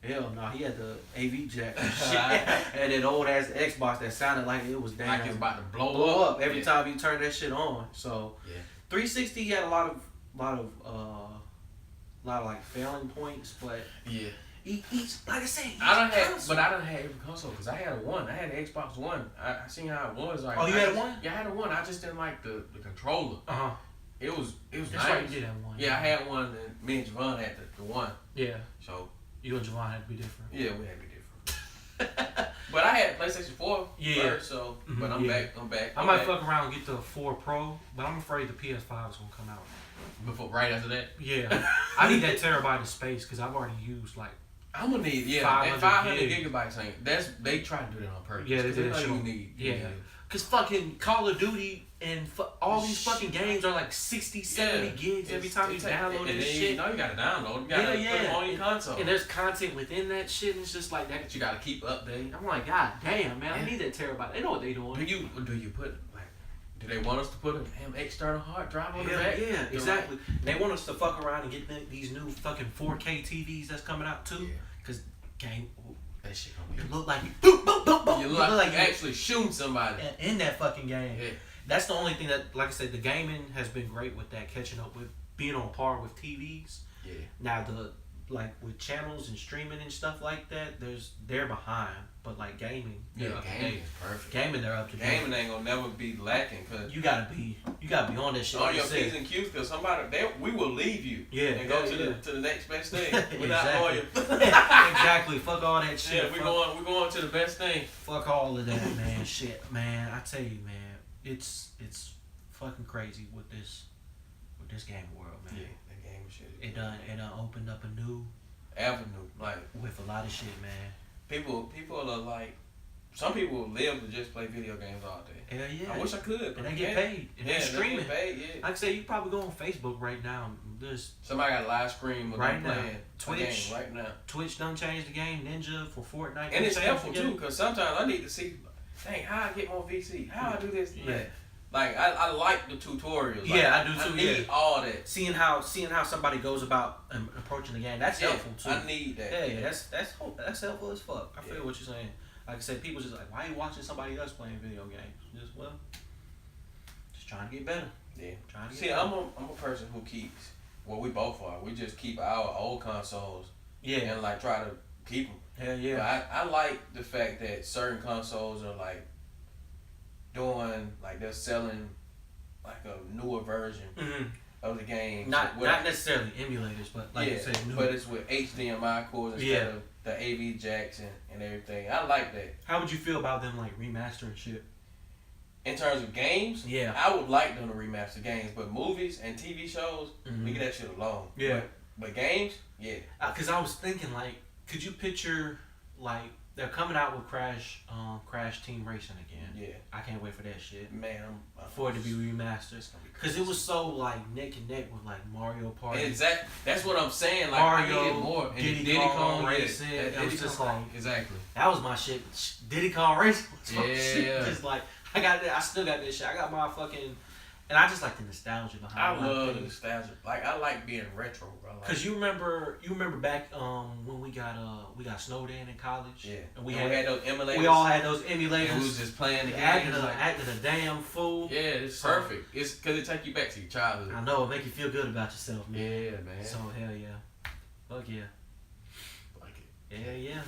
Hell no, he had the AV jack and shit. And that old ass Xbox that sounded like it was damn like it's about to blow up every time you turn that shit on. So yeah. 360 had a lot of like failing points, but Yeah. each like I said, I done had every console because I had a 1. I had an Xbox One. I seen how it was. Like, oh, you had a 1? Yeah, I had a 1. I just didn't like the controller. It was That's nice. right, you did have 1. Yeah, I had one, and me and Javon had the 1. Yeah. So You and Javon had to be different. yeah, we had to be different. But I had PlayStation 4 first, so but I'm back. I might fuck around and get the 4 Pro, but I'm afraid the PS5 is gonna come out. Before right after that. Yeah, I need that terabyte of space because I've already used like. I'm gonna need 500 gigabytes. They try to do that on purpose. Yeah, they did that shit. You need. Cause fucking Call of Duty and all these fucking games are like 60, 70 gigs every time you download this shit. You know you gotta download. You gotta put them on your console. And there's content within that shit, and it's just like that. You gotta keep updating. I'm like, God damn, man, I need that terabyte. They know what they doing. Do you put like? Do they want us to put a damn external hard drive on the Hell back? yeah, exactly. They want us to fuck around and get these new fucking 4K TVs that's coming out too. Yeah. Cause game, That shit gonna be. you look like you boop boop boop boop. You look like you actually shooting somebody in that fucking game. Yeah. That's the only thing that, like I said, the gaming has been great with that, catching up with being on par with TVs. Yeah. Now with channels and streaming and stuff like that, they're behind. But like gaming, gaming is perfect. Gaming, they're up to date. Gaming ain't gonna never be lacking because you gotta be on that shit. on your P's and Q's because we will leave you. Yeah. And go to the next best thing. We're not Exactly. loyal. Exactly. Fuck all that shit. Yeah, we're going to the best thing. Fuck all of that, man. Shit, man. I tell you, man, it's fucking crazy with this gaming world, man. Yeah, that game shit. It done opened up a new avenue. Like with a lot of shit, man. People are like, some people live to just play video games all day. Hell yeah. I wish I could. And they get paid. And they streaming. They get paid, yeah. Like I say, you probably go on Facebook right now. There's somebody got a live stream with them playing Twitch right now. Twitch done changed the game. Ninja for Fortnite. And it's helpful too, because sometimes I need to see, dang, how I get more VC, how I do this. Yeah. Like I like the tutorials. Like, yeah, I do too. I need all that. Seeing how somebody goes about approaching the game, that's helpful too. I need that. Yeah, that's helpful as fuck. I feel what you're saying. Like I said, people just like, why are you watching somebody else playing video games? Just trying to get better. Yeah. Trying to get See, better. I'm a person who keeps. Well, we both are. We just keep our old consoles. Yeah. And like try to keep them. Hell yeah. But I like the fact that certain consoles are like doing, like they're selling like a newer version of the game. Not necessarily emulators, but like you said, new. But it's with HDMI cords instead of the AV jacks and everything. I like that. How would you feel about them like remastering shit? In terms of games, yeah, I would like them to remaster games, but movies and TV shows, we get that shit alone. Yeah. But games, yeah. Because I was thinking, like, could you picture, like, they're coming out with Crash Team Racing again. Yeah. I can't wait for that shit. Man, For it to be remastered. Because it was so like neck and neck with like Mario Party. Exactly. That's what I'm saying. Like Mario, I needed more. And Diddy Kong Kong Racing. Racing. It was just like Exactly. that was my shit. Diddy Kong Racing was my Yeah. shit. Just like I still got this shit. I got my fucking, and I just like the nostalgia behind it. I love the nostalgia. Like I like being retro, bro. Like, Cause you remember back when we got snowed in college. yeah. And we had those emulators. We all had those emulators. And we was just playing the game. Acting a damn fool. Yeah, it's perfect. It's because it take you back to your childhood. I know, it make you feel good about yourself, man. Yeah, man. So hell yeah. Fuck yeah. Like it. Yeah, yeah.